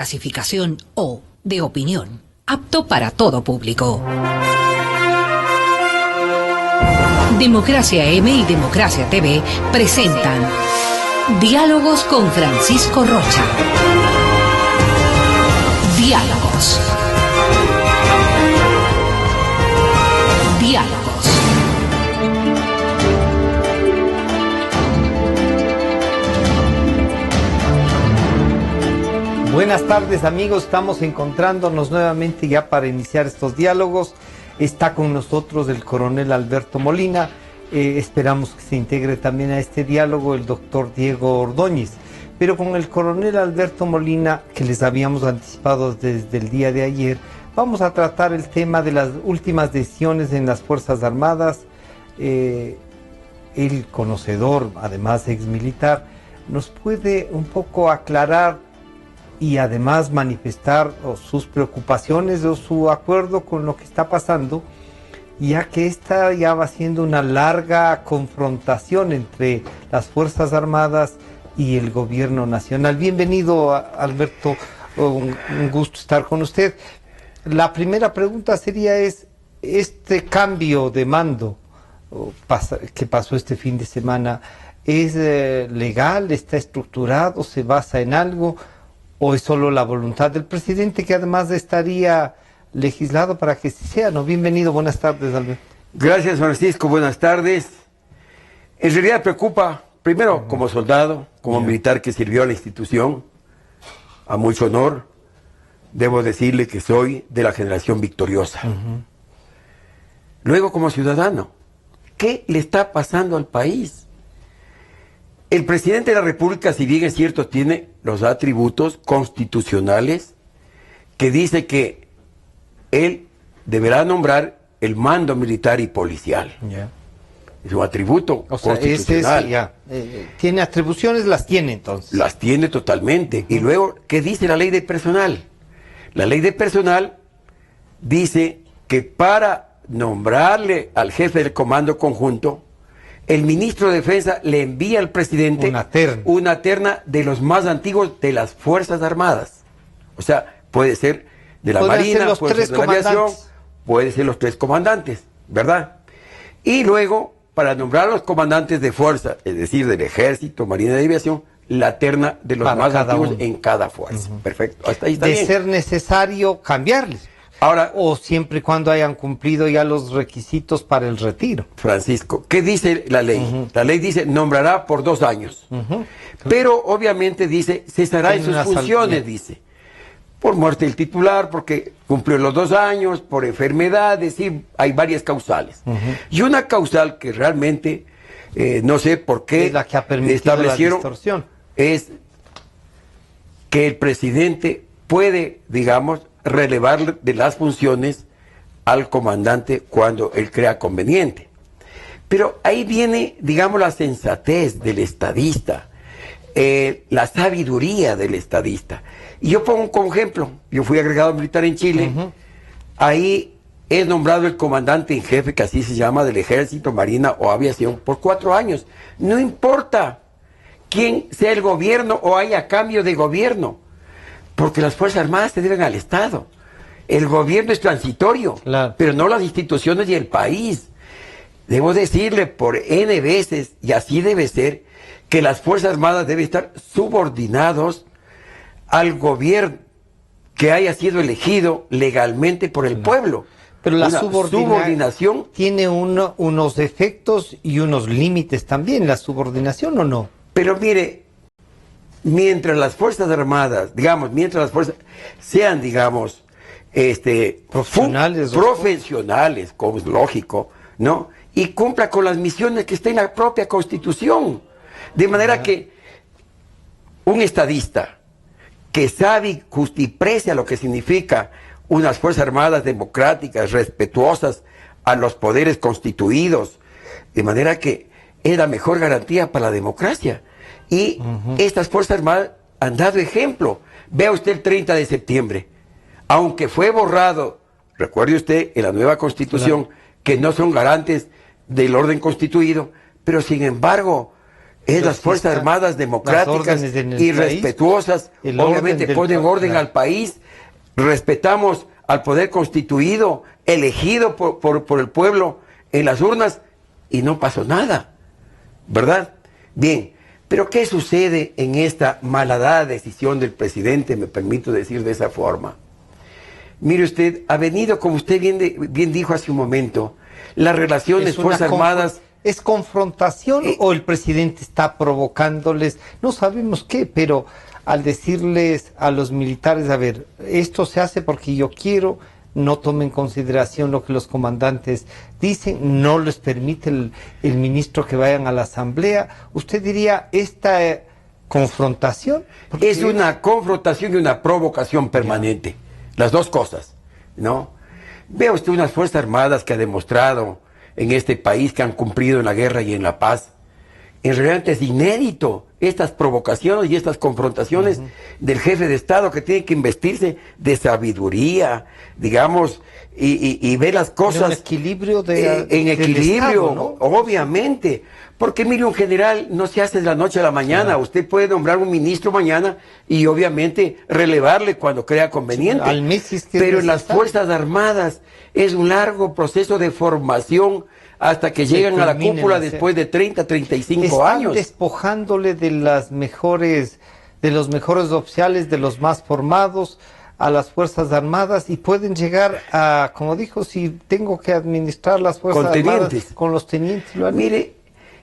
Clasificación O, de opinión, apto para todo público. Democracia M y Democracia TV presentan Diálogos con Francisco Rocha. Diálogos. Diálogos. Buenas tardes, amigos, estamos encontrándonos nuevamente ya para iniciar estos diálogos. Está con nosotros el coronel Alberto Molina. Esperamos que se integre también a este diálogo el doctor Diego Ordóñez. Pero con el coronel Alberto Molina, que les habíamos anticipado desde el día de ayer, vamos a tratar el tema de las últimas decisiones en las Fuerzas Armadas. El conocedor, además exmilitar, nos puede un poco aclarar y además manifestar sus preocupaciones o su acuerdo con lo que está pasando, ya que esta ya va siendo una larga confrontación entre las Fuerzas Armadas y el gobierno nacional. Bienvenido, Alberto, un gusto estar con usted. La primera pregunta sería este cambio de mando que pasó este fin de semana, ¿es legal, está estructurado, se basa en algo, o es solo la voluntad del presidente, que además estaría legislado para que sea? ¿No? Bienvenido, buenas tardes, Alberto. Gracias, Francisco, buenas tardes. En realidad preocupa, primero como soldado, como militar que sirvió a la institución, a mucho honor, debo decirle que soy de la generación victoriosa. Luego como ciudadano, ¿qué le está pasando al país? El presidente de la República, si bien es cierto, tiene los atributos constitucionales que dice que él deberá nombrar el mando militar y policial. Es un atributo constitucional. ¿Tiene atribuciones? Las tiene entonces. Las tiene totalmente. Y luego, ¿qué dice la ley de personal? La ley de personal dice que para nombrarle al jefe del comando conjunto, el ministro de Defensa le envía al presidente una terna de los más antiguos de las Fuerzas Armadas. O sea, puede ser de la Marina, puede ser de la aviación, puede ser los tres comandantes, ¿verdad? Y luego, para nombrar a los comandantes de fuerza, es decir, del Ejército, Marina y Aviación, la terna de los más antiguos en cada fuerza. Perfecto, hasta ahí está bien. De ser necesario cambiarles. Ahora, o siempre y cuando hayan cumplido ya los requisitos para el retiro. Francisco, ¿qué dice la ley? La ley dice, nombrará por 2 años. Pero obviamente dice, cesará en sus funciones, dice. Por muerte del titular, porque cumplió los 2 años, por enfermedad, es decir, hay varias causales. Y una causal que realmente, no sé por qué es la que ha permitido establecieron, la distorsión, es que el presidente puede, digamos, relevar de las funciones al comandante cuando él crea conveniente. Pero ahí viene, digamos, la sensatez del estadista, la sabiduría del estadista. Y yo pongo como ejemplo, yo fui agregado militar en Chile, ahí es nombrado el comandante en jefe, que así se llama, del Ejército, Marina o Aviación, por 4 años. No importa quién sea el gobierno o haya cambio de gobierno, porque las Fuerzas Armadas se deben al Estado. El gobierno es transitorio, pero no las instituciones y el país. Debo decirle por N veces, y así debe ser, que las Fuerzas Armadas deben estar subordinados al gobierno que haya sido elegido legalmente por el pueblo. Pero la subordinación tiene unos efectos y unos límites también, la subordinación, ¿o no? Pero mire, mientras las Fuerzas Armadas, digamos, mientras las fuerzas sean, digamos, profesionales, como es lógico, ¿no? Y cumpla con las misiones que está en la propia Constitución. De manera que un estadista que sabe y precia lo que significa unas Fuerzas Armadas democráticas, respetuosas a los poderes constituidos, de manera que es la mejor garantía para la democracia. Y estas Fuerzas Armadas han dado ejemplo. Vea usted el 30 de septiembre. Aunque fue borrado, recuerde usted, en la nueva Constitución, que no son garantes del orden constituido, pero sin embargo, es las Fuerzas Armadas democráticas y respetuosas, obviamente ponen orden al país, respetamos al poder constituido, elegido por el pueblo en las urnas, y no pasó nada, ¿verdad? Bien, pero ¿qué sucede en esta malhadada decisión del presidente, me permito decir de esa forma? Mire usted, ha venido, como usted bien dijo hace un momento, las relaciones Fuerzas Armadas... ¿Es confrontación o el presidente está provocándoles? No sabemos qué, pero al decirles a los militares, a ver, esto se hace porque yo quiero, no tomen en consideración lo que los comandantes dicen, no les permite el ministro que vayan a la asamblea. ¿Usted diría esta confrontación? Es una confrontación y una provocación permanente, las dos cosas, ¿no? Vea usted unas Fuerzas Armadas que ha demostrado en este país que han cumplido en la guerra y en la paz. En realidad es inédito estas provocaciones y estas confrontaciones del jefe de Estado, que tiene que investirse de sabiduría, digamos, y ver las cosas en equilibrio en equilibrio, Estado, ¿no? Obviamente, porque mire, un general no se hace de la noche a la mañana. Claro. Usted puede nombrar un ministro mañana y obviamente relevarle cuando crea conveniente. Sí, al mes pero en las Fuerzas Armadas es un largo proceso de formación hasta que llegan a la cúpula después de 30, 35 años. Están despojándole de los mejores oficiales, de los más formados, a las Fuerzas Armadas, y pueden llegar a, como dijo, si tengo que administrar las Fuerzas Armadas con los tenientes. Mire,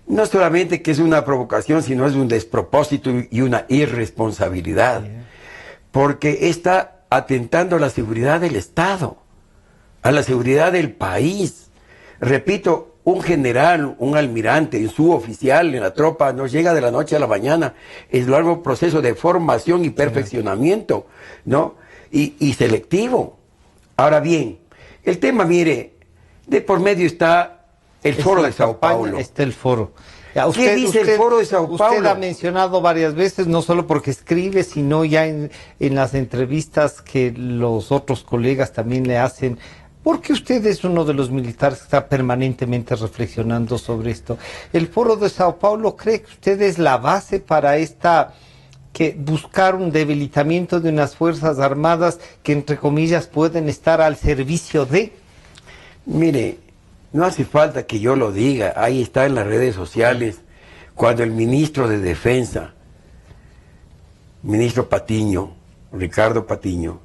no solamente que es una provocación, sino es un despropósito y una irresponsabilidad, porque está atentando a la seguridad del Estado, a la seguridad del país. Repito, un general, un almirante, un suboficial en la tropa no llega de la noche a la mañana. Es un largo proceso de formación y perfeccionamiento, ¿no? Y selectivo. Ahora bien, el tema, mire, de por medio está el foro de Sao Paulo. Está el foro. ¿Qué dice el foro de Sao Paulo? Usted ha mencionado varias veces, no solo porque escribe, sino ya en las entrevistas que los otros colegas también le hacen. Porque usted es uno de los militares que está permanentemente reflexionando sobre esto. ¿El foro de Sao Paulo cree que usted es la base para buscar un debilitamiento de unas Fuerzas Armadas que, entre comillas, pueden estar al servicio de? Mire, no hace falta que yo lo diga, ahí está en las redes sociales, cuando el ministro de Defensa, ministro Patiño, Ricardo Patiño,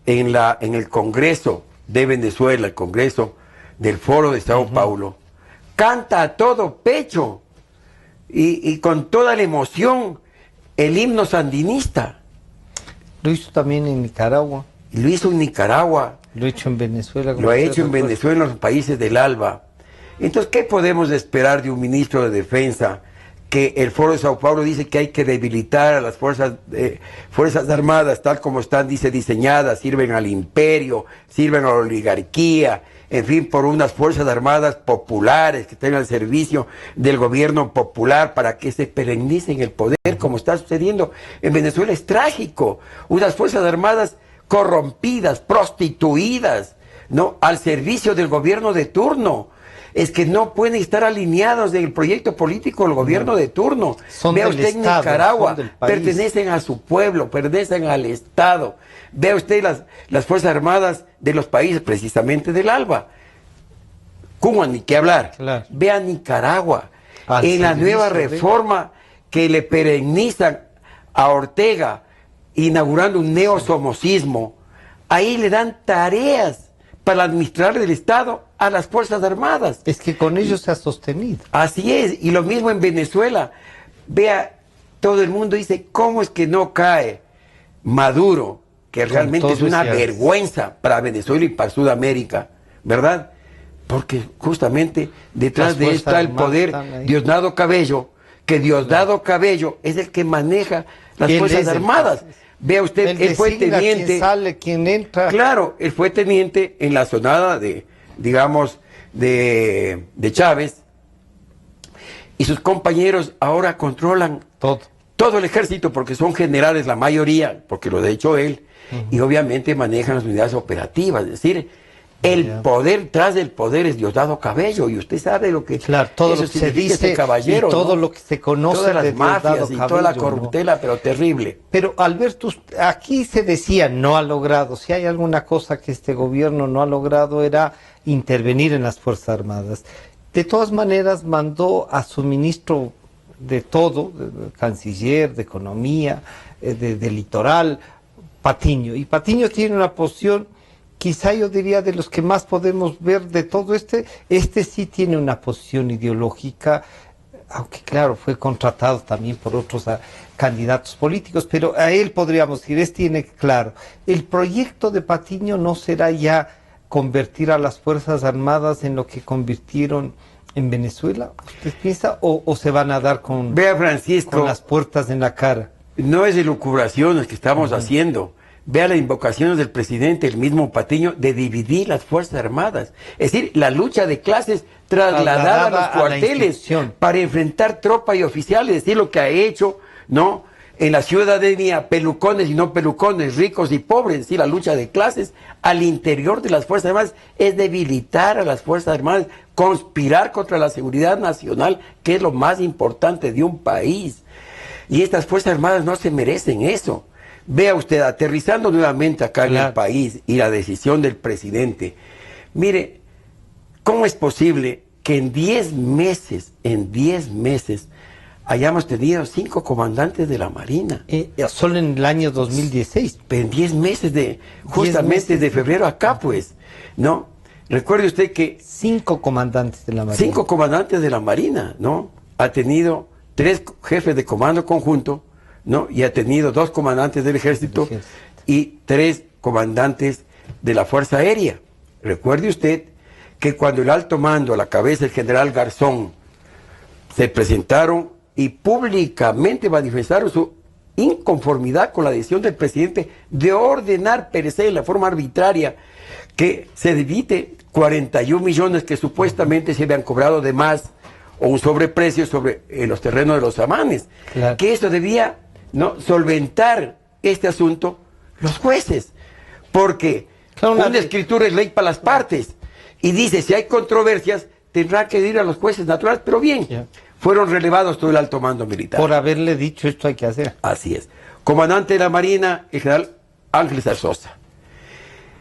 en el Congreso de Venezuela, el Congreso del Foro de Sao Paulo, canta a todo pecho y con toda la emoción el himno sandinista. Lo hizo también en Nicaragua. Lo hizo en Nicaragua. Lo ha hecho en Venezuela. Lo ha hecho en Venezuela, en los países del ALBA. Entonces, ¿qué podemos esperar de un ministro de Defensa? Que el Foro de Sao Paulo dice que hay que debilitar a las Fuerzas Armadas, tal como están, dice, diseñadas, sirven al imperio, sirven a la oligarquía, en fin, por unas Fuerzas Armadas populares que estén al servicio del gobierno popular para que se perennicen el poder, como está sucediendo en Venezuela. Es trágico, unas Fuerzas Armadas corrompidas, prostituidas, ¿no?, al servicio del gobierno de turno. Es que no pueden estar alineados en el proyecto político del gobierno de turno. Vea usted en Nicaragua, pertenecen a su pueblo, pertenecen al Estado. Vea usted las Fuerzas Armadas de los países, precisamente del ALBA. Cuba, ni qué hablar. Claro. Vea Nicaragua, en la nueva reforma que le perennizan a Ortega, inaugurando un neosomocismo. Ahí le dan tareas para administrar el Estado a las Fuerzas Armadas. Es que con ellos se ha sostenido. Así es, y lo mismo en Venezuela. Vea, todo el mundo dice, ¿cómo es que no cae Maduro? Que realmente es una vergüenza para Venezuela y para Sudamérica, ¿verdad? Porque justamente detrás de él está el poder Diosdado Cabello, que Diosdado Cabello es el que maneja las Fuerzas Armadas. Vea usted, él fue teniente. ¿Quién sale, quién entra? Claro, él fue teniente en la sonada de Chávez, y sus compañeros ahora controlan todo el ejército, porque son generales la mayoría, porque lo ha hecho él, y obviamente manejan las unidades operativas. Es decir, El poder tras del poder es Diosdado Cabello, y usted sabe lo que claro, todo eso lo que se significa dice este caballero, y todo ¿no? lo que se conoce todas de las mafias Diosdado y Cabello, toda la ¿no? corruptela, pero terrible. Pero Alberto, aquí se decía no ha logrado. Si hay alguna cosa que este gobierno no ha logrado era intervenir en las Fuerzas Armadas. De todas maneras mandó a su ministro de todo, de canciller, de economía, de litoral, Patiño. Y Patiño tiene una posición, quizá yo diría, de los que más podemos ver de todo este sí tiene una posición ideológica, aunque claro, fue contratado también por otros candidatos políticos, pero a él podríamos decir, tiene claro, el proyecto de Patiño no será ya convertir a las Fuerzas Armadas en lo que convirtieron en Venezuela, ¿usted piensa? ¿O se van a dar con, Vea, Francisco, con las puertas en la cara? No es elucubraciones que estamos haciendo. Vea las invocaciones del presidente, el mismo Patiño, de dividir las Fuerzas Armadas. Es decir, la lucha de clases trasladada a los cuarteles para enfrentar tropa y oficiales. Es decir, lo que ha hecho, ¿no? En la ciudadanía, pelucones y no pelucones, ricos y pobres. Es decir, la lucha de clases al interior de las Fuerzas Armadas es debilitar a las Fuerzas Armadas, conspirar contra la seguridad nacional, que es lo más importante de un país. Y estas Fuerzas Armadas no se merecen eso. Vea usted, aterrizando nuevamente acá en el país y la decisión del presidente. Mire, ¿cómo es posible que en 10 meses, hayamos tenido 5 comandantes de la Marina? Solo en el año 2016. En 10 meses justamente de febrero acá, pues, ¿no? Recuerde usted que 5 comandantes de la Marina. 5 comandantes de la Marina, ¿no? Ha tenido 3 jefes de comando conjunto, ¿no? Y ha tenido 2 comandantes del ejército y 3 comandantes de la Fuerza Aérea. Recuerde usted que cuando el alto mando, a la cabeza del general Garzón, se presentaron y públicamente manifestaron su inconformidad con la decisión del presidente de ordenar perecer de la forma arbitraria que se debite 41 millones que supuestamente se habían cobrado de más o un sobreprecio sobre los terrenos de los amanes. Claro. Que eso debía, ¿no?, solventar este asunto los jueces, porque una escritura es ley para las partes y dice, si hay controversias tendrá que ir a los jueces naturales, pero bien, fueron relevados todo el alto mando militar. Por haberle dicho esto hay que hacer. Así es. Comandante de la Marina, el general Ángel Zarzosa.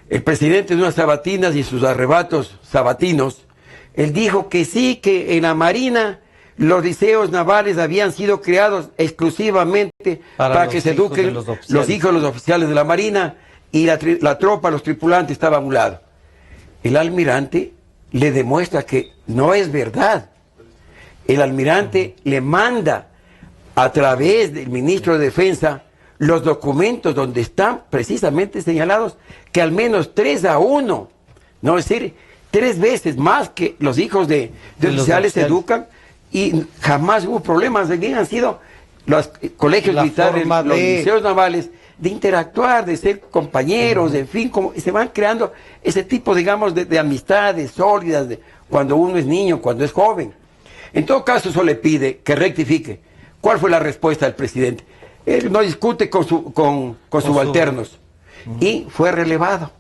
El presidente de unas sabatinas y sus arrebatos sabatinos, él dijo que sí, que en la Marina los liceos navales habían sido creados exclusivamente para que se eduquen los hijos de los oficiales de la Marina y la tropa, los tripulantes estaban a un lado. El almirante le demuestra que no es verdad. El almirante le manda a través del ministro de Defensa los documentos donde están precisamente señalados que al menos 3-1, no, es decir, 3 veces más que los hijos de oficiales se educan y jamás hubo problemas. Bien han sido los colegios militares, los liceos navales, de interactuar, de ser compañeros, en fin, como se van creando ese tipo, digamos, de amistades sólidas, cuando uno es niño, cuando es joven. En todo caso, eso le pide que rectifique. ¿Cuál fue la respuesta del presidente? Él no discute con subalternos. Y fue relevado.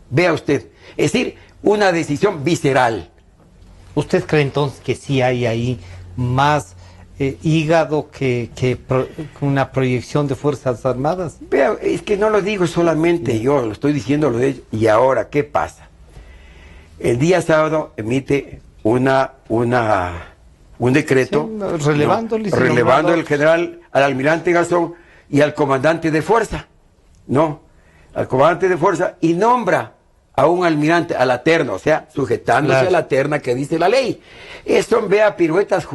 Vea usted. Es decir, una decisión visceral. ¿Usted cree entonces que sí hay ahí más hígado que una proyección de Fuerzas Armadas? Vea, es que no lo digo solamente yo, lo estoy diciendo lo de ellos. Y ahora, ¿qué pasa? El día sábado emite un decreto, sí, relevando al general, al almirante Garzón y al comandante de fuerza, al comandante de fuerza, y nombra a un almirante, a la terna, o sea, sujetándose a la terna que dice la ley. Son, vea, piruetas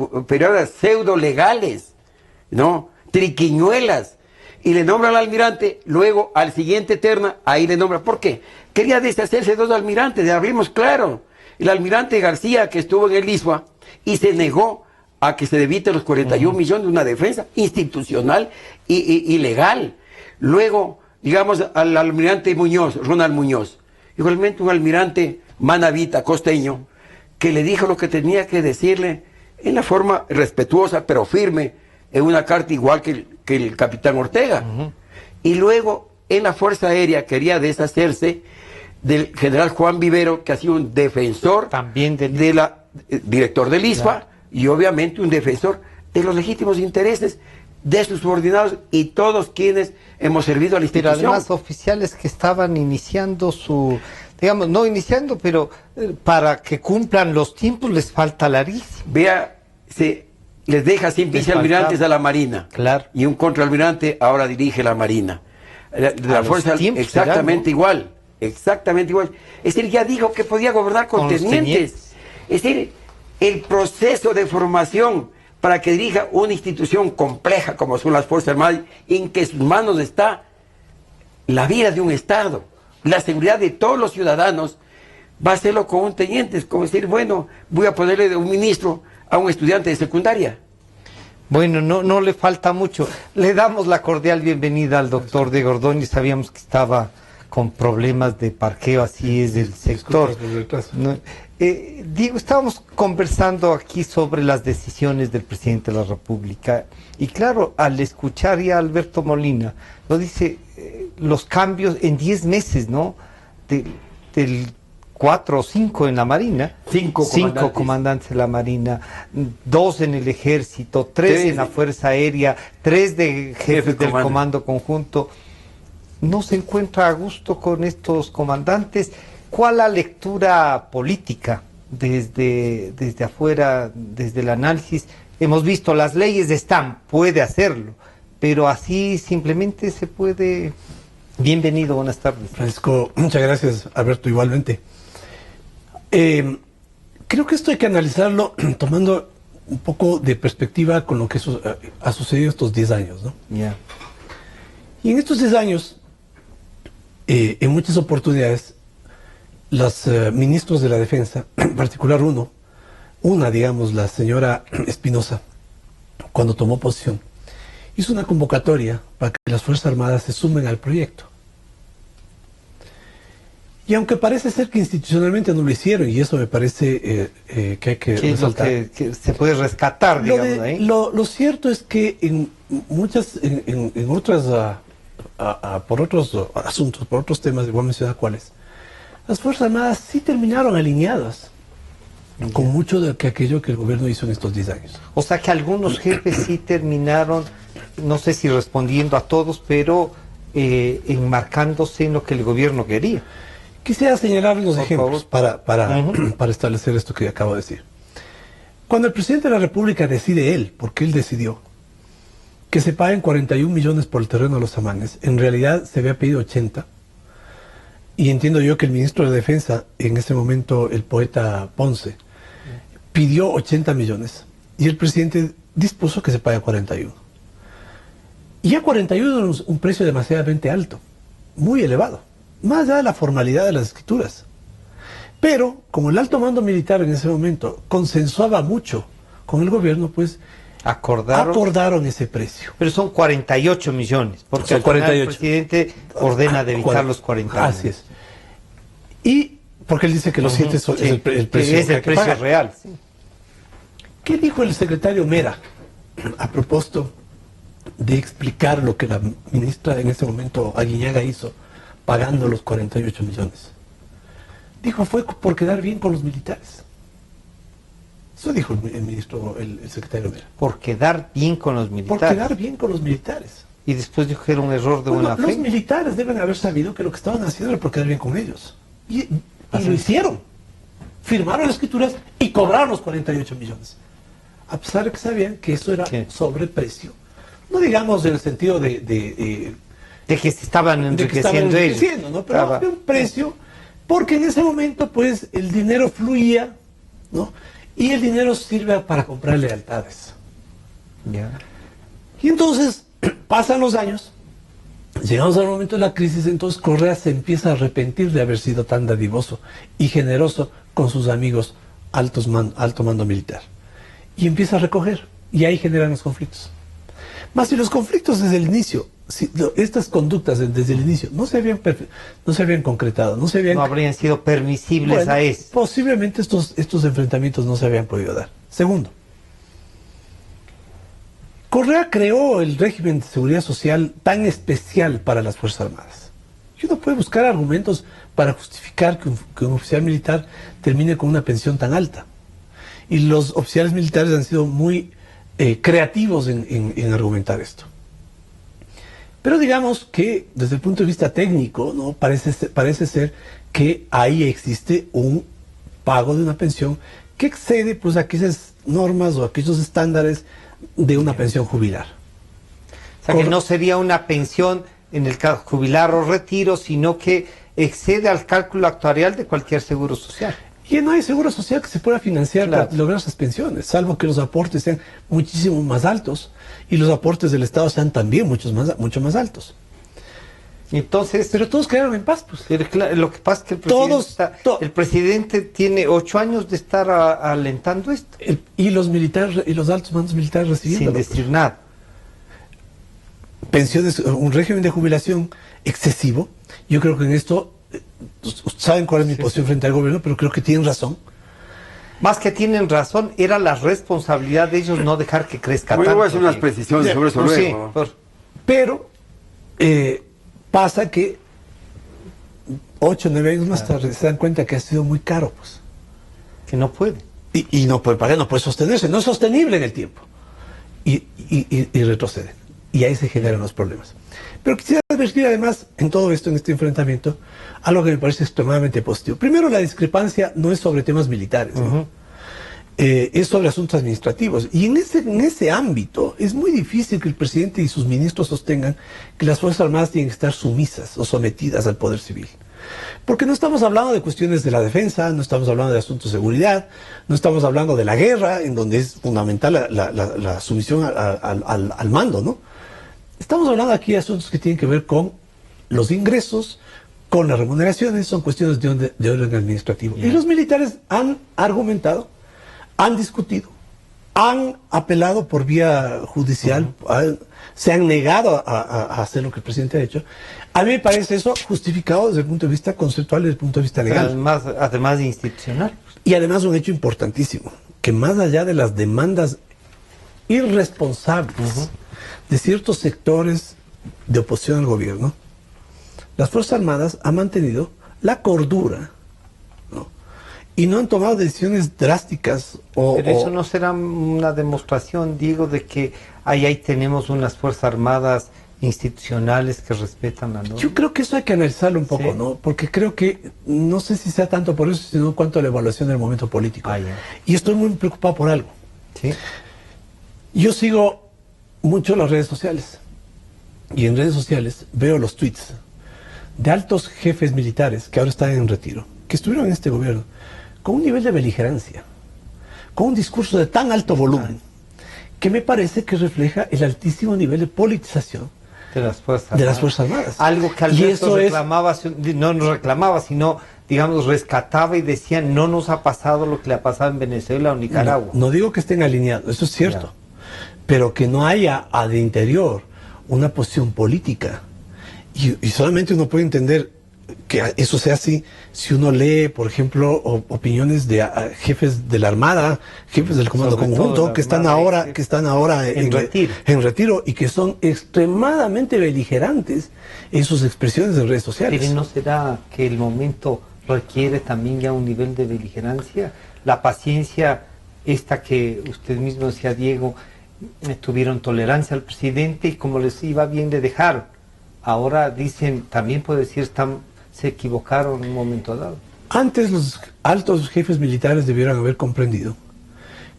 pseudo legales, triquiñuelas, y le nombra al almirante, luego al siguiente terna, ahí le nombra. ¿Por qué? Quería deshacerse 2 almirantes, hablemos claro. El almirante García, que estuvo en el ISWA, y se negó a que se debite los 41 millones de una defensa institucional y legal. Luego, digamos, al almirante Muñoz, Ronald Muñoz, igualmente un almirante manavita, costeño, que le dijo lo que tenía que decirle en la forma respetuosa, pero firme, en una carta igual que el capitán Ortega. Y luego, en la Fuerza Aérea quería deshacerse del general Juan Vivero, que ha sido un defensor También del de la director del ISPA, Claro. y obviamente un defensor de los legítimos intereses de sus subordinados y todos quienes hemos servido a la Pero institución. además oficiales que estaban iniciando su, digamos, no iniciando, pero para que cumplan los tiempos les falta larísimo. Vea, se les deja sin Les vicealmirantes faltaba. a la Marina. Claro. Y un contraalmirante ahora dirige la Marina. La los fuerza tiempos exactamente será, ¿no? igual. Exactamente igual. Es decir, ya dijo que podía gobernar con Con los tenientes. tenientes. Es decir, el proceso de formación para que dirija una institución compleja como son las Fuerzas Armadas, en que sus manos está la vida de un Estado, la seguridad de todos los ciudadanos, va a hacerlo con un teniente. Es como decir, bueno, voy a ponerle de un ministro a un estudiante de secundaria. Bueno, no le falta mucho. Le damos la cordial bienvenida al doctor de Ordóñez. Sabíamos que estaba con problemas de parqueo, así es del sector. Disculpas por el retraso. No, Diego, estábamos conversando aquí sobre las decisiones del presidente de la República y claro, al escuchar ya a Alberto Molina, lo dice, los cambios en 10 meses, ¿no? Del 4 o 5 en la Marina, Cinco comandantes de la Marina, 2 en el Ejército, 3 Tres en la Fuerza Aérea, 3 de jefes del comando. Comando Conjunto. ¿No se encuentra a gusto con estos comandantes? ¿Cuál la lectura política desde afuera, desde el análisis? Hemos visto, las leyes están, puede hacerlo, pero así simplemente se puede... Bienvenido, buenas tardes. Francisco, muchas gracias, Alberto, igualmente. Creo que esto hay que analizarlo tomando un poco de perspectiva con lo que ha sucedido estos 10 años, ¿no? Ya. Y en estos 10 años, en muchas oportunidades, los ministros de la Defensa, en particular digamos, la señora Espinosa, cuando tomó posición, hizo una convocatoria para que las Fuerzas Armadas se sumen al proyecto. Y aunque parece ser que institucionalmente no lo hicieron, y eso me parece que hay que ¿Qué es lo resaltar. que se puede rescatar, digamos, ahí? Lo cierto es que en otras, por otros asuntos, por otros temas, igual mencionar cuáles, las Fuerzas Armadas sí terminaron alineadas con mucho de aquello que el gobierno hizo en estos 10 años. O sea que algunos jefes sí terminaron, no sé si respondiendo a todos, pero enmarcándose en lo que el gobierno quería. Quisiera señalar unos Por ejemplos favor. para establecer esto que acabo de decir. Cuando el presidente de la República decide porque él decidió, que se paguen 41 millones por el terreno de los Amanes, en realidad se había pedido 80, y entiendo yo que el ministro de Defensa, en ese momento el poeta Ponce, pidió 80 millones, y el presidente dispuso que se pague 41. Y ya 41 es un precio demasiadamente alto, muy elevado, más allá de la formalidad de las escrituras. Pero, como el alto mando militar en ese momento consensuaba mucho con el gobierno, pues acordaron ese precio. Pero son 48 millones, porque Son al final 48. el presidente ordena de evitar los 40 Así es. Y porque él dice que los 7 Sí, es el precio, que es que hay el que precio pagar. real. Sí. ¿Qué dijo el secretario Mera a propósito de explicar lo que la ministra en ese momento, Aguiñaga, hizo pagando los 48 millones? Dijo, fue por quedar bien con los militares. Eso dijo el ministro, el secretario Mera. Por quedar bien con los Por militares. quedar bien con los militares. Y después dijo que era un error de Bueno, buena los fe. militares deben haber sabido que lo que estaban haciendo era por quedar bien con ellos. Y lo hicieron. Firmaron las escrituras y cobraron los 48 millones. A pesar de que sabían que eso era ¿Qué? sobreprecio. No digamos en el sentido de De que se estaban que estaban enriqueciendo ellos. enriqueciendo, ¿no? Pero Estaba- había un precio, porque en ese momento, pues, el dinero fluía, ¿no? Y el dinero sirve para comprar lealtades. Ya. Y entonces, pasan los años, llegamos al momento de la crisis, entonces Correa se empieza a arrepentir de haber sido tan dadivoso y generoso con sus amigos alto mando militar. Y empieza a recoger, y ahí generan los conflictos. Más si los conflictos desde el inicio, estas conductas desde el inicio no se habían concretado, no habrían sido permisibles bueno, a eso. posiblemente estos enfrentamientos no se habían podido dar. Segundo, Correa creó el régimen de seguridad social tan especial para las Fuerzas Armadas. Y uno puede buscar argumentos para justificar que un oficial militar termine con una pensión tan alta. Y los oficiales militares han sido muy creativos en argumentar esto. Pero digamos que desde el punto de vista técnico, ¿no? Parece ser que ahí existe un pago de una pensión que excede pues aquellas normas o aquellos estándares de una pensión jubilar. O sea, que no sería una pensión en el caso jubilar o retiro, sino que excede al cálculo actuarial de cualquier seguro social. Y no hay seguro social que se pueda financiar Claro. para lograr esas pensiones, salvo que los aportes sean muchísimo más altos y los aportes del Estado sean también mucho más altos. Entonces, Pero todos quedaron en paz, pues. pero claro, lo que pasa es que el presidente tiene 8 años de estar alentando esto, Y los militares y los altos mandos militares recibiendo sin decir nada. pensiones, un régimen de jubilación excesivo. Yo creo que en esto, saben cuál es mi posición frente al gobierno, pero creo que tienen razón. Más que tienen razón, era la responsabilidad de ellos no dejar que crezca Bueno, tanto. voy a hacer unas precisiones sobre eso Sí, luego. Pero pasa que 8 o 9 años más tarde se dan cuenta que ha sido muy caro, pues. que no puede. Y no puede pagar, no puede sostenerse, no es sostenible en el tiempo. Y retroceden. Y ahí se generan los problemas. Pero quisiera advertir además en todo esto, en este enfrentamiento, algo que me parece extremadamente positivo. Primero, la discrepancia no es sobre temas militares, ¿no? Es sobre asuntos administrativos. Y en ese ámbito es muy difícil que el presidente y sus ministros sostengan que las Fuerzas Armadas tienen que estar sumisas o sometidas al poder civil. Porque no estamos hablando de cuestiones de la defensa, no estamos hablando de asuntos de seguridad, no estamos hablando de la guerra, en donde es fundamental la sumisión al mando, ¿no? Estamos hablando aquí de asuntos que tienen que ver con los ingresos, con las remuneraciones, son cuestiones de orden administrativo. Y los militares han argumentado, han discutido, han apelado por vía judicial, se han negado a hacer lo que el presidente ha hecho. A mí me parece eso justificado desde el punto de vista conceptual y desde el punto de vista legal. Además de institucional. Y además un hecho importantísimo, que más allá de las demandas irresponsables de ciertos sectores de oposición al gobierno, las Fuerzas Armadas han mantenido la cordura, ¿no? Y no han tomado decisiones drásticas Pero eso no será una demostración, Diego, de que ahí tenemos unas Fuerzas Armadas institucionales que respetan la norma. Yo creo que eso hay que analizarlo un poco, Sí. ¿no? Porque creo que, no sé si sea tanto por eso, sino cuanto a la evaluación del momento político. Ya. Y estoy muy preocupado por algo. ¿Sí? Yo sigo mucho las redes sociales. Y en redes sociales veo los tweets de altos jefes militares que ahora están en retiro, que estuvieron en este gobierno, con un nivel de beligerancia, con un discurso de tan alto volumen, que me parece que refleja el altísimo nivel de politización De las Fuerzas Armadas. de las Fuerzas Armadas. Algo que Y Alberto eso reclamaba, no nos reclamaba, sino, digamos, rescataba y decía, no nos ha pasado lo que le ha pasado en Venezuela o Nicaragua. No digo que estén alineados, eso es cierto, pero que no haya de interior una posición política. Y solamente uno puede entender que eso sea así si uno lee, por ejemplo, opiniones de jefes de la Armada, jefes del Comando Sobre todo Conjunto, la que están Armada, ahora, que están ahora en retiro. en retiro y que son extremadamente beligerantes en sus expresiones en redes sociales. Pero ¿no será que el momento requiere también ya un nivel de beligerancia? La paciencia, esta que usted mismo decía, Diego, tuvieron tolerancia al presidente y como les iba bien le dejaron. Ahora dicen, también puede decir, se equivocaron en un momento dado. Antes los altos jefes militares debieron haber comprendido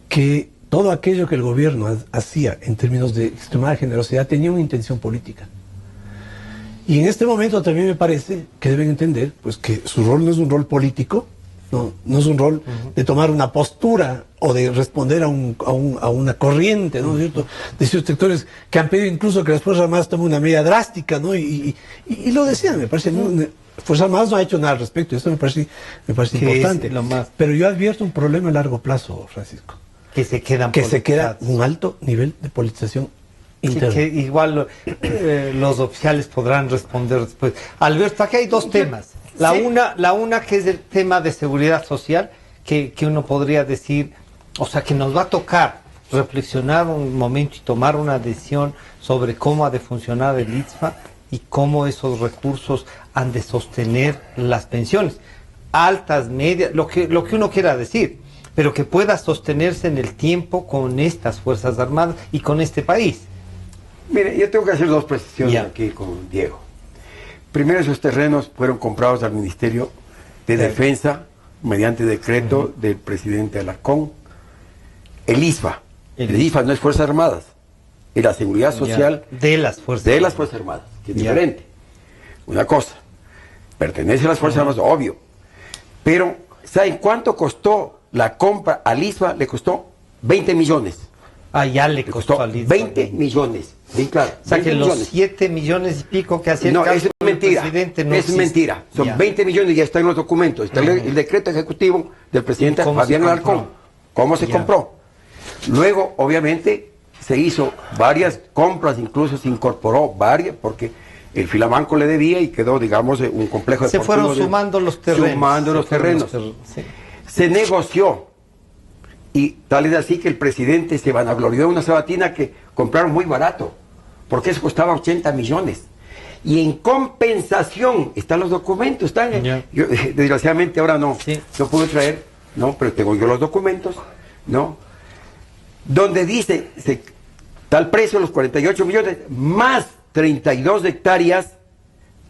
que todo aquello que el gobierno hacía en términos de extremada generosidad tenía una intención política. Y en este momento también me parece que deben entender pues, que su rol no es un rol político, no es un rol de tomar una postura o de responder a una corriente, ¿no es cierto?, de ciertos sectores que han pedido incluso que las Fuerzas Armadas tomen una medida drástica, ¿no? Y lo decían, me parece. Fuerzas Armadas no ha hecho nada al respecto, eso me parece importante. Pero yo advierto un problema a largo plazo, Francisco. Que se quedan que se queda un alto nivel de politización interna. Que igual los oficiales podrán responder después. Alberto, aquí hay dos temas. La una que es el tema de seguridad social, que uno podría decir, o sea, que nos va a tocar reflexionar un momento y tomar una decisión sobre cómo ha de funcionar el ITSFA y cómo esos recursos han de sostener las pensiones, altas, medias, lo que uno quiera decir, pero que pueda sostenerse en el tiempo con estas Fuerzas Armadas y con este país. Mire, yo tengo que hacer dos precisiones aquí con Diego. Primero, esos terrenos fueron comprados al Ministerio de Defensa mediante decreto del presidente Alarcón. El ISFA. El ISFA no es Fuerzas Armadas, es la Seguridad Social de las Fuerzas Armadas, que es diferente. Una cosa, pertenece a las Fuerzas Armadas, obvio, pero ¿saben cuánto costó la compra al ISFA? Le costó 20 millones. Ya le costó al ISFA 20 millones, bien claro. O sea que los 7 millones y pico que hacía el cálculo del presidente no existe. Es mentira, son 20 millones y ya están en los documentos, está el decreto ejecutivo del presidente Fabián Alarcón. ¿Cómo se compró? Luego, obviamente, se hizo varias compras, incluso se incorporó varias, porque el Filamanco le debía y quedó, digamos, un complejo de... Se fueron sumando los terrenos. Sumando los terrenos. Se negoció, y tal es así que el presidente se vanaglorió de una sabatina que compraron muy barato, porque eso costaba 80 millones. Y en compensación, están los documentos, están... Yo, desgraciadamente ahora no pude traer, pero tengo yo los documentos, donde dice, tal precio, los 48 millones, más 32 hectáreas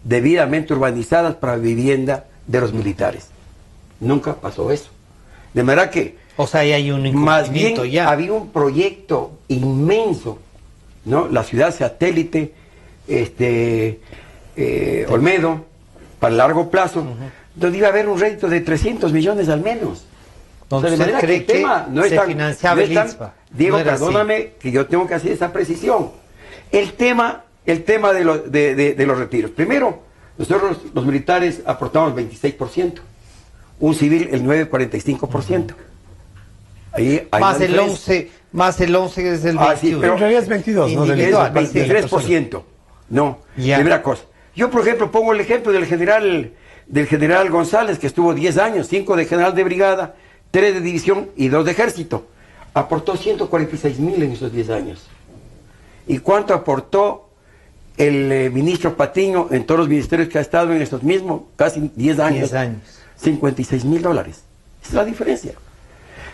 debidamente urbanizadas para vivienda de los militares. Nunca pasó eso. De manera que... O sea, ahí hay un más bien había un proyecto inmenso, la ciudad satélite, Olmedo, para largo plazo, donde iba a haber un rédito de 300 millones al menos. Entonces, ¿usted cree que se financiaba el ISFA? Diego, perdóname que yo tengo que hacer esa precisión. El tema de los retiros. Primero, nosotros los militares aportamos 26%, un civil el 9,45%. Ahí más el 11 es el 21. Sí, pero en realidad es 22, ¿no? Individual, 23%. No, primera cosa. Yo, por ejemplo, pongo el ejemplo del general González, que estuvo 10 años, 5 de general de brigada, 3 de división y 2 de ejército. Aportó 146,000 en esos 10 años. ¿Y cuánto aportó el ministro Patiño en todos los ministerios que ha estado en estos mismos casi 10 años? 10 años. $56,000. Esa es la diferencia.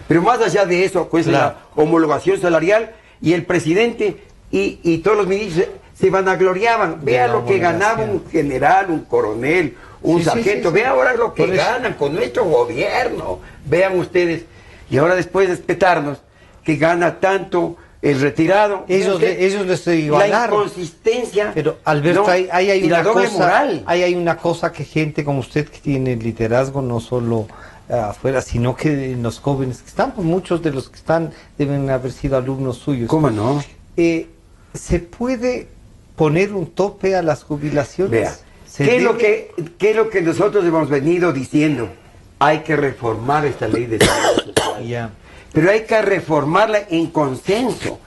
Pero más allá de eso, pues la homologación salarial, y el presidente y todos los ministros se vanagloriaban. Vea lo que ganaba un general, un coronel, un sargento. Vea ahora lo que ganan con nuestro gobierno. Vean ustedes. Y ahora después de respetarnos, que gana tanto el retirado. Ellos les igualaron. La inconsistencia. Pero Alberto, ahí hay una doble moral. Ahí hay una cosa que gente como usted, que tiene liderazgo no solo afuera, sino que en los jóvenes que están, pues muchos de los que están deben haber sido alumnos suyos. ¿Cómo no? ¿Se puede poner un tope a las jubilaciones? Vea, ¿qué es lo que nosotros hemos venido diciendo? Hay que reformar esta ley de seguridad social. Pero hay que reformarla en consenso,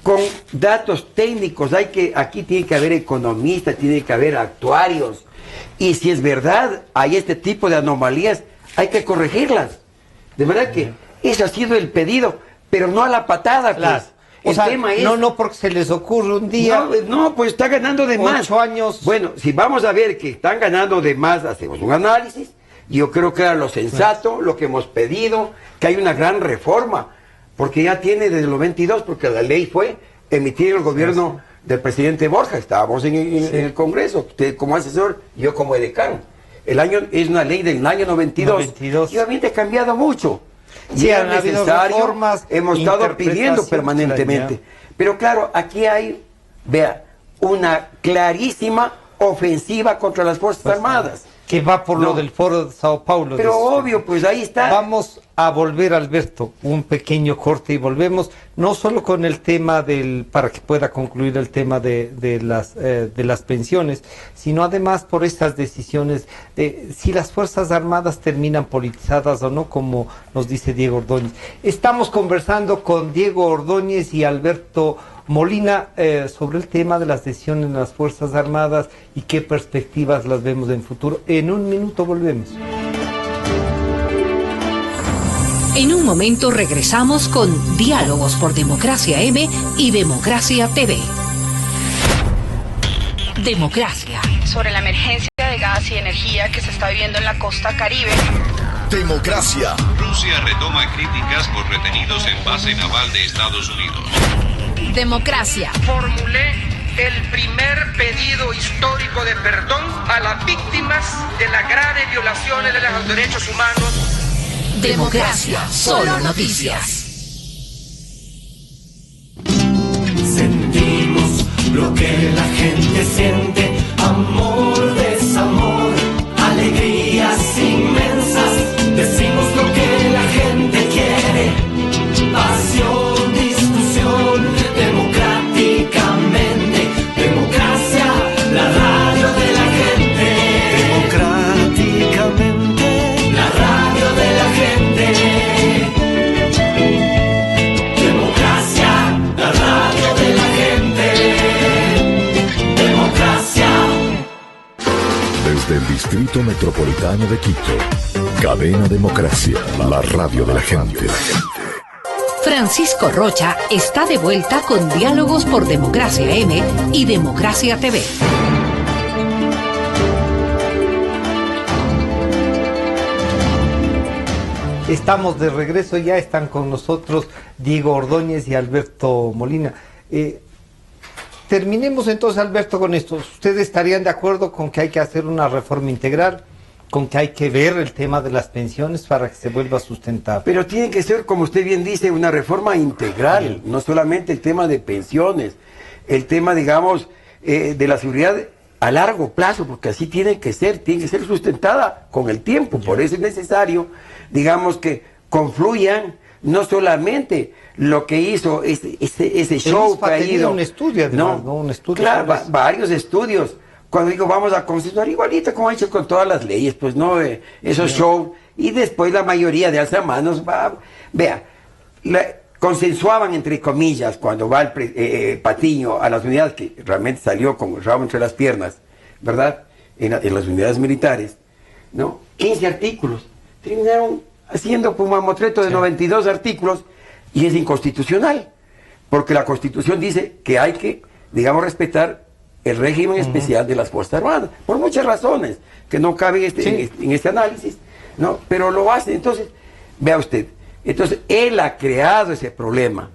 con datos técnicos. Aquí tiene que haber economistas, tiene que haber actuarios. Y si es verdad, hay este tipo de anomalías, hay que corregirlas. De verdad que ese ha sido el pedido, pero no a la patada, claro. Pues. Tema es... No porque se les ocurre un día... No, pues está ganando de más. 8 años... Bueno, si vamos a ver que están ganando de más, hacemos un análisis. Yo creo que era lo sensato, lo que hemos pedido, que hay una gran reforma, porque ya tiene desde los 22, porque la ley fue emitida en el gobierno del presidente Borja. Estábamos en el Congreso, usted como asesor, yo como edecán. Es una ley del año 92. Y obviamente ha cambiado mucho. Sí, han habido reformas, hemos estado pidiendo permanentemente. Pero claro, aquí hay, vea, una clarísima ofensiva contra las Fuerzas Armadas. Que va por lo del Foro de Sao Paulo. Pero obvio, pues ahí está. Vamos a volver, Alberto, un pequeño corte y volvemos, no solo con el tema para que pueda concluir el tema de las pensiones, sino además por estas decisiones de si las Fuerzas Armadas terminan politizadas o no, como nos dice Diego Ordóñez. Estamos conversando con Diego Ordóñez y Alberto Molina sobre el tema de las decisiones en las Fuerzas Armadas y qué perspectivas las vemos en futuro. En un minuto volvemos. En un momento regresamos con Diálogos por Democracia M y Democracia TV. Democracia. Sobre la emergencia de gas y energía que se está viviendo en la costa Caribe. Democracia. Rusia retoma críticas por retenidos en base naval de Estados Unidos. Democracia. Formulé el primer pedido histórico de perdón a las víctimas de las graves violaciones de los derechos humanos. Democracia. Solo noticias. Sentimos lo que la gente siente, amor, desamor, alegrías inmensas. Decimos lo que la gente quiere, pasión, discusión, democráticamente. Democracia, la radio de la gente. Democráticamente, la radio de la gente. Democracia, la radio de la gente. Democracia. Desde el Distrito Metropolitano de Quito, Cadena Democracia, la radio de la gente. Francisco Rocha está de vuelta con Diálogos por Democracia M y Democracia TV. Estamos de regreso, ya están con nosotros Diego Ordóñez y Alberto Molina. Terminemos entonces, Alberto, con esto. ¿Ustedes estarían de acuerdo con que hay que hacer una reforma integral? ¿Con que hay que ver el tema de las pensiones para que se vuelva sustentable? Pero tiene que ser, como usted bien dice, una reforma integral, no solamente el tema de pensiones, el tema, digamos, de la seguridad a largo plazo, porque así tiene que ser sustentada con el tiempo. Por eso es necesario, digamos, que confluyan no solamente lo que hizo ese show que ha ido. Un estudio, además, ¿no? Un estudio. Claro, varios estudios. Cuando digo vamos a consensuar igualito como ha hecho con todas las leyes, pues no, esos shows, y después la mayoría de alzamanos vea, consensuaban entre comillas cuando va el Patiño a las unidades, que realmente salió con el rabo entre las piernas, ¿verdad? En las unidades militares, ¿no? 15 artículos, terminaron haciendo un mamotreto de 92 artículos, y es inconstitucional, porque la Constitución dice que hay que, digamos, respetar el régimen especial de las Fuerzas Armadas, por muchas razones, que no caben en este análisis, ¿no? Pero lo hace. Entonces, vea usted, entonces él ha creado ese problema,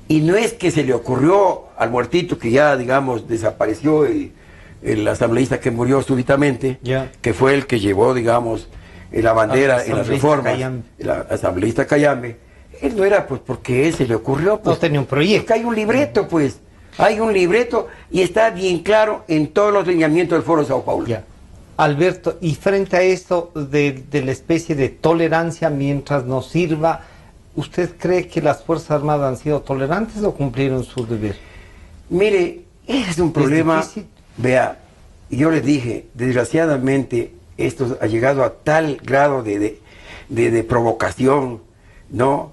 y no es que se le ocurrió al muertito que ya, digamos, desapareció, el asambleísta que murió súbitamente, que fue el que llevó, digamos, la bandera en las reformas, el asambleísta Cayambe. Él no era, pues, porque él se le ocurrió, pues, no tenía un proyecto. Porque hay un libreto, pues. Hay un libreto y está bien claro en todos los lineamientos del Foro de Sao Paulo. Ya. Alberto, y frente a esto de la especie de tolerancia mientras nos sirva, ¿usted cree que las Fuerzas Armadas han sido tolerantes o cumplieron su deber? Mire, es un problema. Vea, yo les dije, desgraciadamente esto ha llegado a tal grado de provocación, ¿no?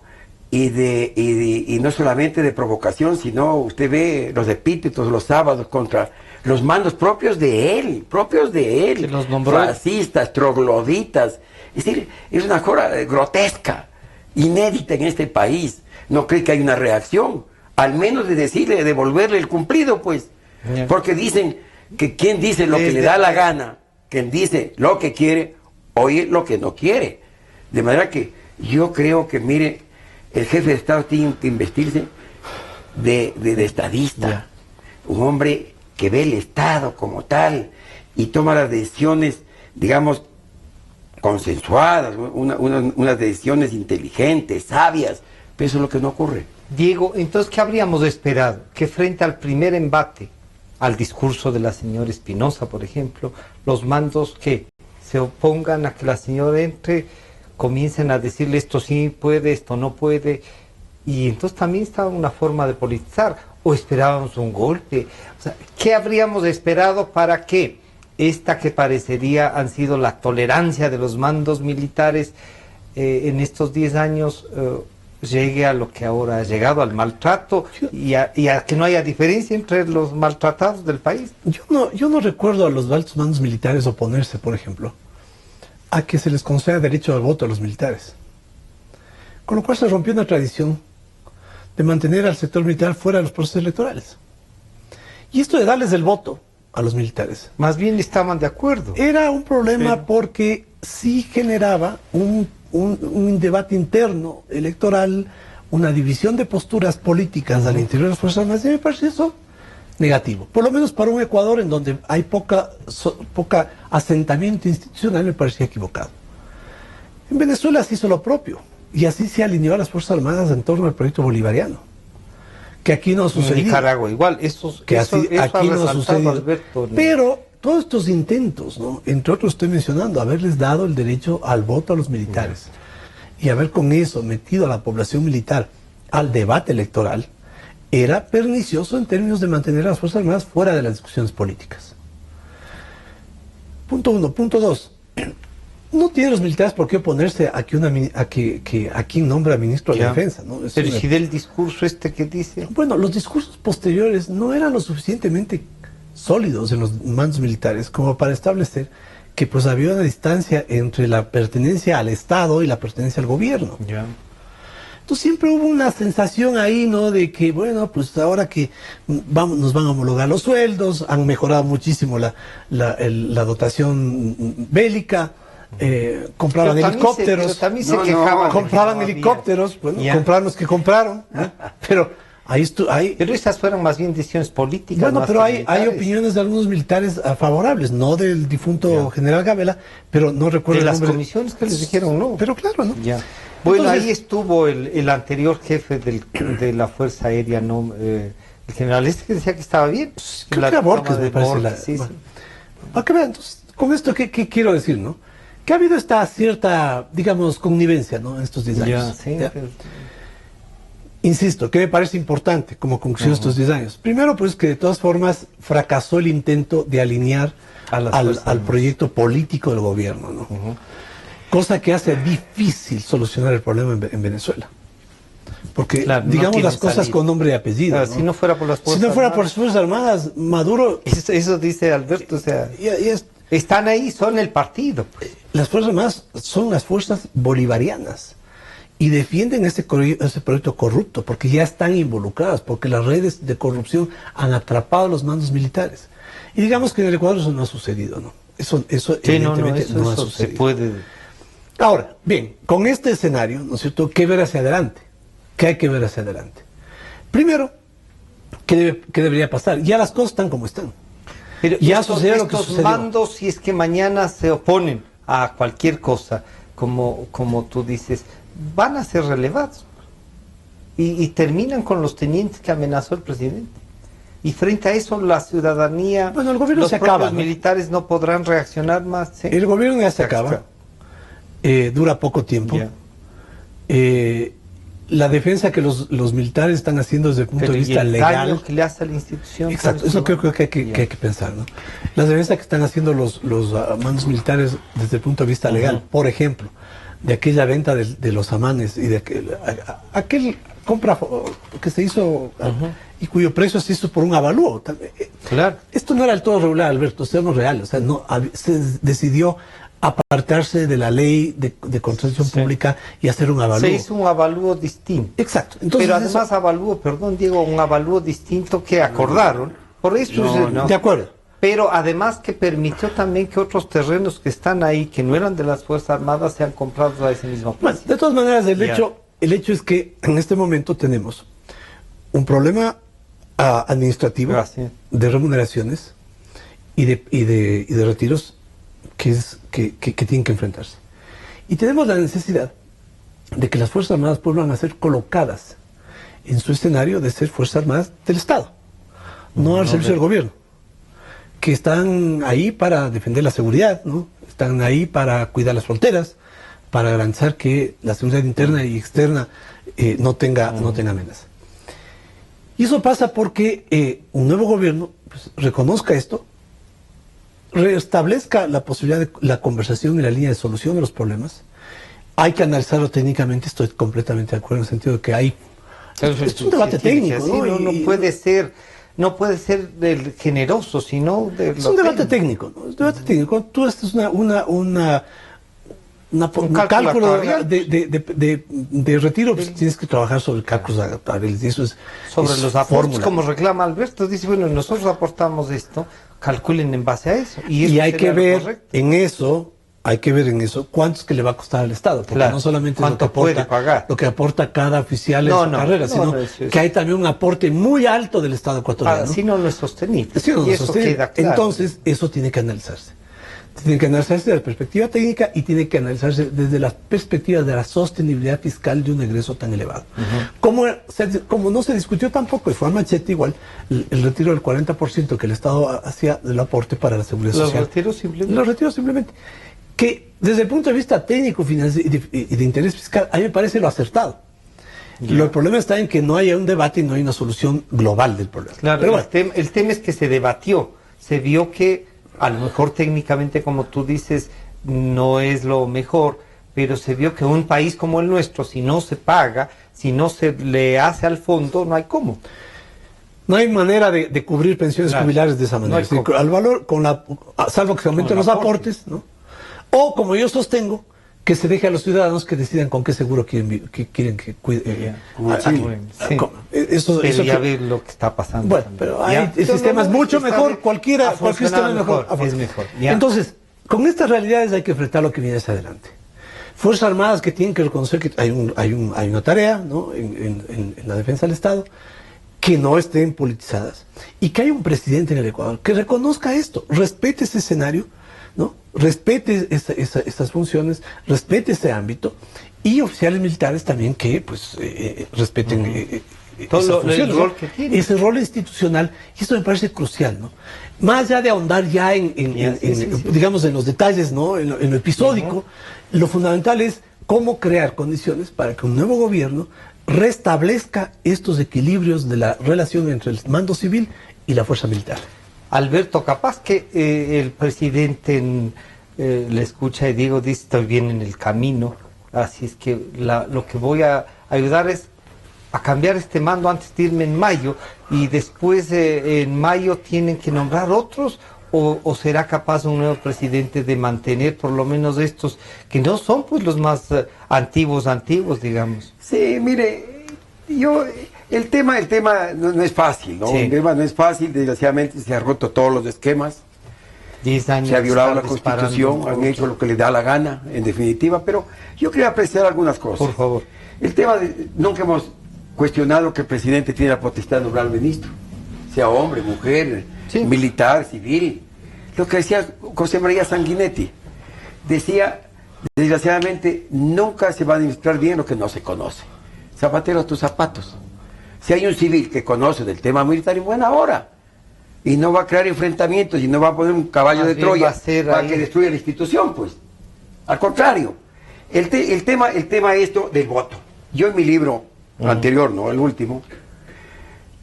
Y no solamente de provocación, sino usted ve los epítetos los sábados contra los mandos propios de él, que los nombró fascistas, trogloditas. Es decir, es una cosa grotesca, inédita en este país. ¿No cree que hay una reacción? Al menos de decirle, de devolverle el cumplido, pues. Porque dicen que quien dice lo que le da la gana, quien dice lo que quiere, oye lo que no quiere. De manera que yo creo que, mire, el jefe de Estado tiene que investirse de estadista, un hombre que ve el Estado como tal y toma las decisiones, digamos, consensuadas, unas decisiones inteligentes, sabias, pero eso es lo que no ocurre. Diego, entonces, ¿qué habríamos esperado? Que frente al primer embate, al discurso de la señora Espinosa, por ejemplo, los mandos que se opongan a que la señora entre, comiencen a decirle esto sí puede, esto no puede, y entonces también estaba una forma de politizar, o esperábamos un golpe. O sea, ¿qué habríamos esperado para que esta que parecería han sido la tolerancia de los mandos militares en estos 10 años llegue a lo que ahora ha llegado, al maltrato, y a que no haya diferencia entre los maltratados del país? Yo no recuerdo a los altos mandos militares oponerse, por ejemplo, a que se les conceda derecho al voto a los militares. Con lo cual se rompió una tradición de mantener al sector militar fuera de los procesos electorales. Y esto de darles el voto a los militares. Más bien estaban de acuerdo. Era un problema porque sí generaba un debate interno electoral, una división de posturas políticas al interior de las Fuerzas Armadas, y me parece eso negativo. Por lo menos para un Ecuador en donde hay poca asentamiento institucional, me parecía equivocado. En Venezuela se hizo lo propio, y así se alineó a las Fuerzas Armadas en torno al proyecto bolivariano, que aquí no sucedió. En Nicaragua igual, eso aquí no sucedió. Alberto, ¿no? Pero todos estos intentos, ¿no? Entre otros estoy mencionando, haberles dado el derecho al voto a los militares y haber con eso metido a la población militar al debate electoral, era pernicioso en términos de mantener a las Fuerzas Armadas fuera de las discusiones políticas. Punto 1. Punto 2. No tienen los militares por qué oponerse a quien nombra ministro de Defensa, ¿no? Pero si del discurso que dice... Bueno, los discursos posteriores no eran lo suficientemente sólidos en los mandos militares como para establecer que pues había una distancia entre la pertenencia al Estado y la pertenencia al gobierno. Entonces siempre hubo una sensación ahí, ¿no? De que, bueno, pues ahora que nos van a homologar los sueldos, han mejorado muchísimo la dotación bélica, compraban helicópteros, compraban helicópteros, bueno, compraron los que compraron, ¿no? Pero pero esas fueron más bien decisiones políticas. Bueno, pero hay opiniones de algunos militares favorables, no del difunto general Gabela, pero no recuerdo de el las nombre. Comisiones que les dijeron no. Pero claro, ¿no? Bueno, entonces, ahí estuvo el anterior jefe de la Fuerza Aérea, ¿no? El general que decía que estaba bien. Creo que era Borges, me parece. Para que vean, entonces, con esto, ¿qué quiero decir, no? Que ha habido esta cierta, digamos, connivencia, ¿no? En estos 10 años. Insisto, que me parece importante como conclusión de estos 10 años. Primero, pues que de todas formas fracasó el intento de alinear al proyecto político del gobierno, ¿no? Cosa que hace difícil solucionar el problema en Venezuela. Porque, digamos las cosas con nombre y apellido. ¿no? Si no fuera por las Fuerzas Armadas, Maduro... Eso dice Alberto, o sea, están ahí, son el partido. Pues. Las Fuerzas Armadas son las fuerzas bolivarianas. Y defienden ese proyecto corrupto, porque ya están involucradas, porque las redes de corrupción han atrapado a los mandos militares. Y digamos que en el Ecuador eso no ha sucedido, ¿no? Eso evidentemente no ha sucedido. Se puede... Ahora, bien, con este escenario, ¿no es cierto?, ¿qué ver hacia adelante? ¿Qué hay que ver hacia adelante? Primero, ¿qué debería pasar? Ya las cosas están como están. Pero ya sucedió lo que sucedió. Mandos, si es que mañana se oponen a cualquier cosa, como tú dices, van a ser relevados y terminan con los tenientes que amenazó el presidente, y frente a eso la ciudadanía, bueno, el gobierno los se acaba, propios militares no podrán reaccionar más. ¿Sí? El gobierno ya se acaba, dura poco tiempo. La defensa que los militares están haciendo desde el punto de vista legal, daño que le hace a la institución. Exacto, eso creo que hay que pensar, ¿no? La defensa que están haciendo los mandos militares desde el punto de vista legal, por ejemplo, de aquella venta de los amanes y de aquel compra que se hizo y cuyo precio se hizo por un avalúo. Claro. Esto no era del todo regular, Alberto, seamos reales. O sea, no, se decidió apartarse de la ley de contratación pública y hacer un avalúo. Se hizo un avalúo distinto. Exacto. Entonces, pero además un avalúo distinto que acordaron. Por eso de acuerdo. Pero además que permitió también que otros terrenos que están ahí, que no eran de las Fuerzas Armadas, sean comprados a ese mismo precio. Bueno, de todas maneras, el hecho es que en este momento tenemos un problema administrativo de remuneraciones y de retiros que tienen que enfrentarse. Y tenemos la necesidad de que las Fuerzas Armadas vuelvan a ser colocadas en su escenario de ser Fuerzas Armadas del Estado, no al servicio del gobierno, que están ahí para defender la seguridad, ¿no? Están ahí para cuidar las fronteras, para garantizar que la seguridad interna y externa no tenga amenaza. Y eso pasa porque un nuevo gobierno pues, reconozca esto, restablezca la posibilidad de la conversación y la línea de solución de los problemas. Hay que analizarlo técnicamente, estoy completamente de acuerdo en el sentido de que hay... es un debate técnico, ¿no? No puede ser del generoso, sino del... Es un debate técnico, ¿no? Es un debate técnico. Tú haces un cálculo de retiro, pues tienes que trabajar sobre cálculos actuales. Eso es sobre los aportes, como reclama Alberto. Dice, bueno, nosotros aportamos esto, calculen en base a eso. Y hay que ver en eso, cuánto es que le va a costar al Estado, porque no solamente es lo que aporta cada oficial en su carrera, sino que hay también un aporte muy alto del Estado ecuatoriano. Si no es sostenible. Y eso queda claro. Entonces, eso tiene que analizarse. Tiene que analizarse desde la perspectiva técnica y tiene que analizarse desde la perspectiva de la sostenibilidad fiscal de un egreso tan elevado. Como no se discutió tampoco, y fue a machete igual, el retiro del 40% que el Estado hacía del aporte para la seguridad social. Los retiros simplemente. Que desde el punto de vista técnico, financiero y de interés fiscal, a mí me parece lo acertado. El problema está en que no haya un debate y no hay una solución global del problema. Claro, pero bueno, el tema es que se debatió, se vio que a lo mejor técnicamente, como tú dices, no es lo mejor, pero se vio que un país como el nuestro, si no se paga, si no se le hace al fondo, no hay cómo. No hay manera de cubrir pensiones jubilares de esa manera. No al valor, salvo que se aumenten los aportes, ¿no? O, como yo sostengo, que se deje a los ciudadanos que decidan con qué seguro quieren que cuide. Eso ya ve lo que está pasando. Bueno, pero hay sistemas mucho mejor, cualquier sistema mejor. Es mejor. Entonces, con estas realidades hay que enfrentar lo que viene hacia adelante. Fuerzas Armadas que tienen que reconocer que hay una tarea, ¿no?, en la defensa del Estado, que no estén politizadas, y que hay un presidente en el Ecuador que reconozca esto, respete ese escenario, ¿no?, respete esas funciones, respete ese ámbito, y oficiales militares también que pues respeten todo el rol que tiene. Ese rol institucional, y esto me parece crucial, ¿no? Más allá de ahondar ya digamos, en los detalles, ¿no?, en lo episódico, lo fundamental es cómo crear condiciones para que un nuevo gobierno restablezca estos equilibrios de la relación entre el mando civil y la fuerza militar. Alberto, capaz que el presidente le escucha y dice, estoy bien en el camino, así es que lo que voy a ayudar es a cambiar este mando antes de irme en mayo, y después en mayo tienen que nombrar otros, o será capaz un nuevo presidente de mantener por lo menos estos que no son pues los más antiguos, digamos. Sí, mire, el tema no es fácil, ¿no? El tema no es fácil, desgraciadamente se han roto todos los esquemas. 10 años se ha violado la Constitución, han hecho lo que les da la gana, en definitiva, pero yo quería apreciar algunas cosas. Por favor. El tema nunca hemos cuestionado que el presidente tiene la potestad de nombrar al ministro, sea hombre, mujer, militar, civil. Lo que decía José María Sanguinetti, decía, desgraciadamente, nunca se va a administrar bien lo que no se conoce. Zapatero a tus zapatos. Si hay un civil que conoce del tema militar, en buena hora, y no va a crear enfrentamientos y no va a poner un caballo de Troya para que destruya la institución, pues. Al contrario, el tema esto del voto. Yo en mi libro anterior, no el último,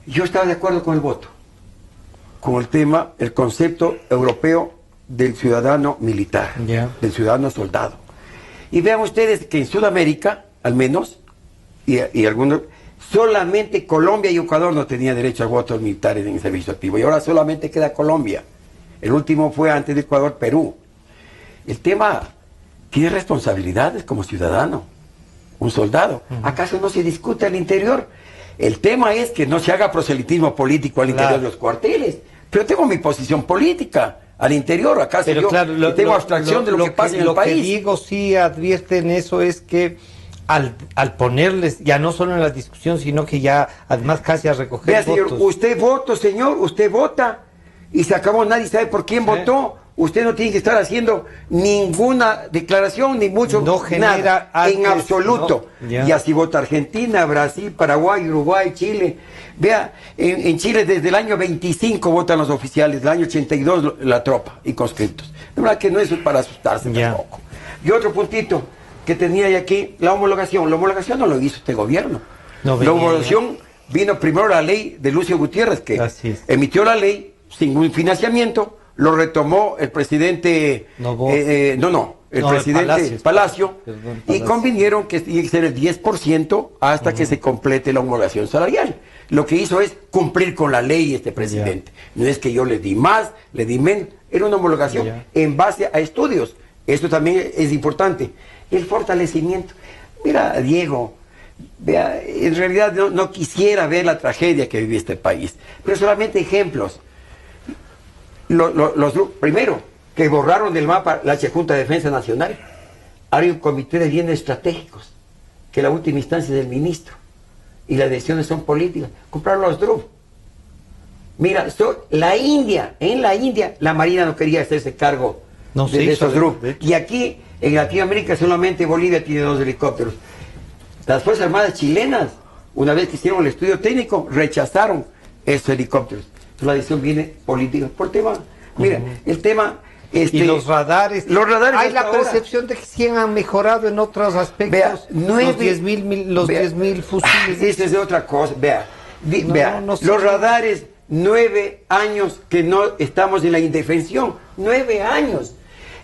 yo estaba de acuerdo con el voto, con el tema, el concepto europeo del ciudadano militar, del ciudadano soldado. Y vean ustedes que en Sudamérica, al menos, y algunos, solamente Colombia y Ecuador no tenían derecho a votos militares en el servicio activo, y ahora solamente queda Colombia. El último fue antes de Ecuador, Perú. El tema tiene responsabilidades como ciudadano, un soldado. ¿Acaso no se discute al interior? El tema es que no se haga proselitismo político al interior de los cuarteles. Pero tengo mi posición política al interior. ¿Acaso yo tengo abstracción de lo que pasa en el país? Lo que digo, sí advierten eso, es que al ponerles, ya no solo en la discusión, sino que ya además casi a recoger Vea, votos. Señor, usted vota, señor, usted vota y se acabó, nadie sabe por quién votó. Usted no tiene que estar haciendo ninguna declaración, ni mucho, no genera nada, en absoluto. Y así vota Argentina, Brasil, Paraguay, Uruguay, Chile. Vea, en Chile desde el año 25 votan los oficiales, del año 82 la tropa y conscriptos. De verdad que no es para asustarse tampoco. Y otro puntito que tenía aquí, la homologación. La homologación no lo hizo este gobierno. La homologación vino primero la ley de Lucio Gutiérrez, que emitió la ley sin un financiamiento. Lo retomó el presidente, presidente Palacio, y convinieron que tiene que ser el 10% hasta que se complete la homologación salarial. Lo que hizo es cumplir con la ley este presidente. No es que yo le di más, le di menos, era una homologación en base a estudios. Esto también es importante. El fortalecimiento. Mira, Diego, vea, en realidad no quisiera ver la tragedia que vive este país, pero solamente ejemplos. primero, que borraron del mapa la Junta de Defensa Nacional. Hay un comité de bienes estratégicos, que la última instancia es del ministro, y las decisiones son políticas. Compraron los DRUP. Mira, en la India, la Marina no quería hacerse cargo de esos DRUP. Y aquí, en Latinoamérica, solamente Bolivia tiene 2 helicópteros. Las Fuerzas Armadas chilenas, una vez que hicieron el estudio técnico, rechazaron esos helicópteros. Entonces, la decisión viene política por tema. Mira, el tema... y los radares. Hay la percepción de que sí han mejorado en otros aspectos. Vea, los 10.000 fusiles. Esa es otra cosa. Vea, los radares, 9 años que no estamos en la indefensión. 9 años.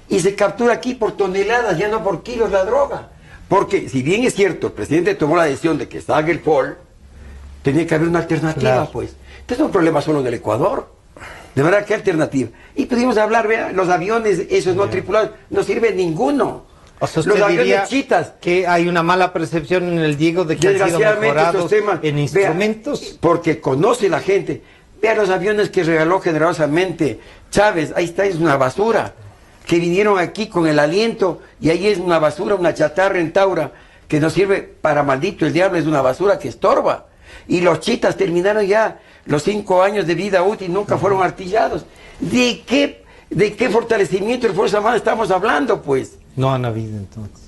Y se captura aquí por toneladas, ya no por kilos la droga. Porque, si bien es cierto, el presidente tomó la decisión de que salga el FOL, tenía que haber una alternativa, pues. Este es un problema solo del Ecuador. De verdad, ¿qué alternativa? Y pudimos hablar, vean, los aviones, esos no tripulados, no sirve ninguno. O sea, los aviones chitas. Que hay una mala percepción en el Diego de que han sido mejorados en instrumentos. Vea, porque conoce la gente. Vean los aviones que regaló generosamente Chávez, ahí está, es una basura. Que vinieron aquí con el aliento, y ahí es una basura, una chatarra en Taura, que no sirve para maldito el diablo, es una basura que estorba. Y los chitas terminaron ya los 5 años de vida útil, nunca fueron artillados. ¿De qué fortalecimiento de Fuerza Armada estamos hablando, pues? No han habido, entonces.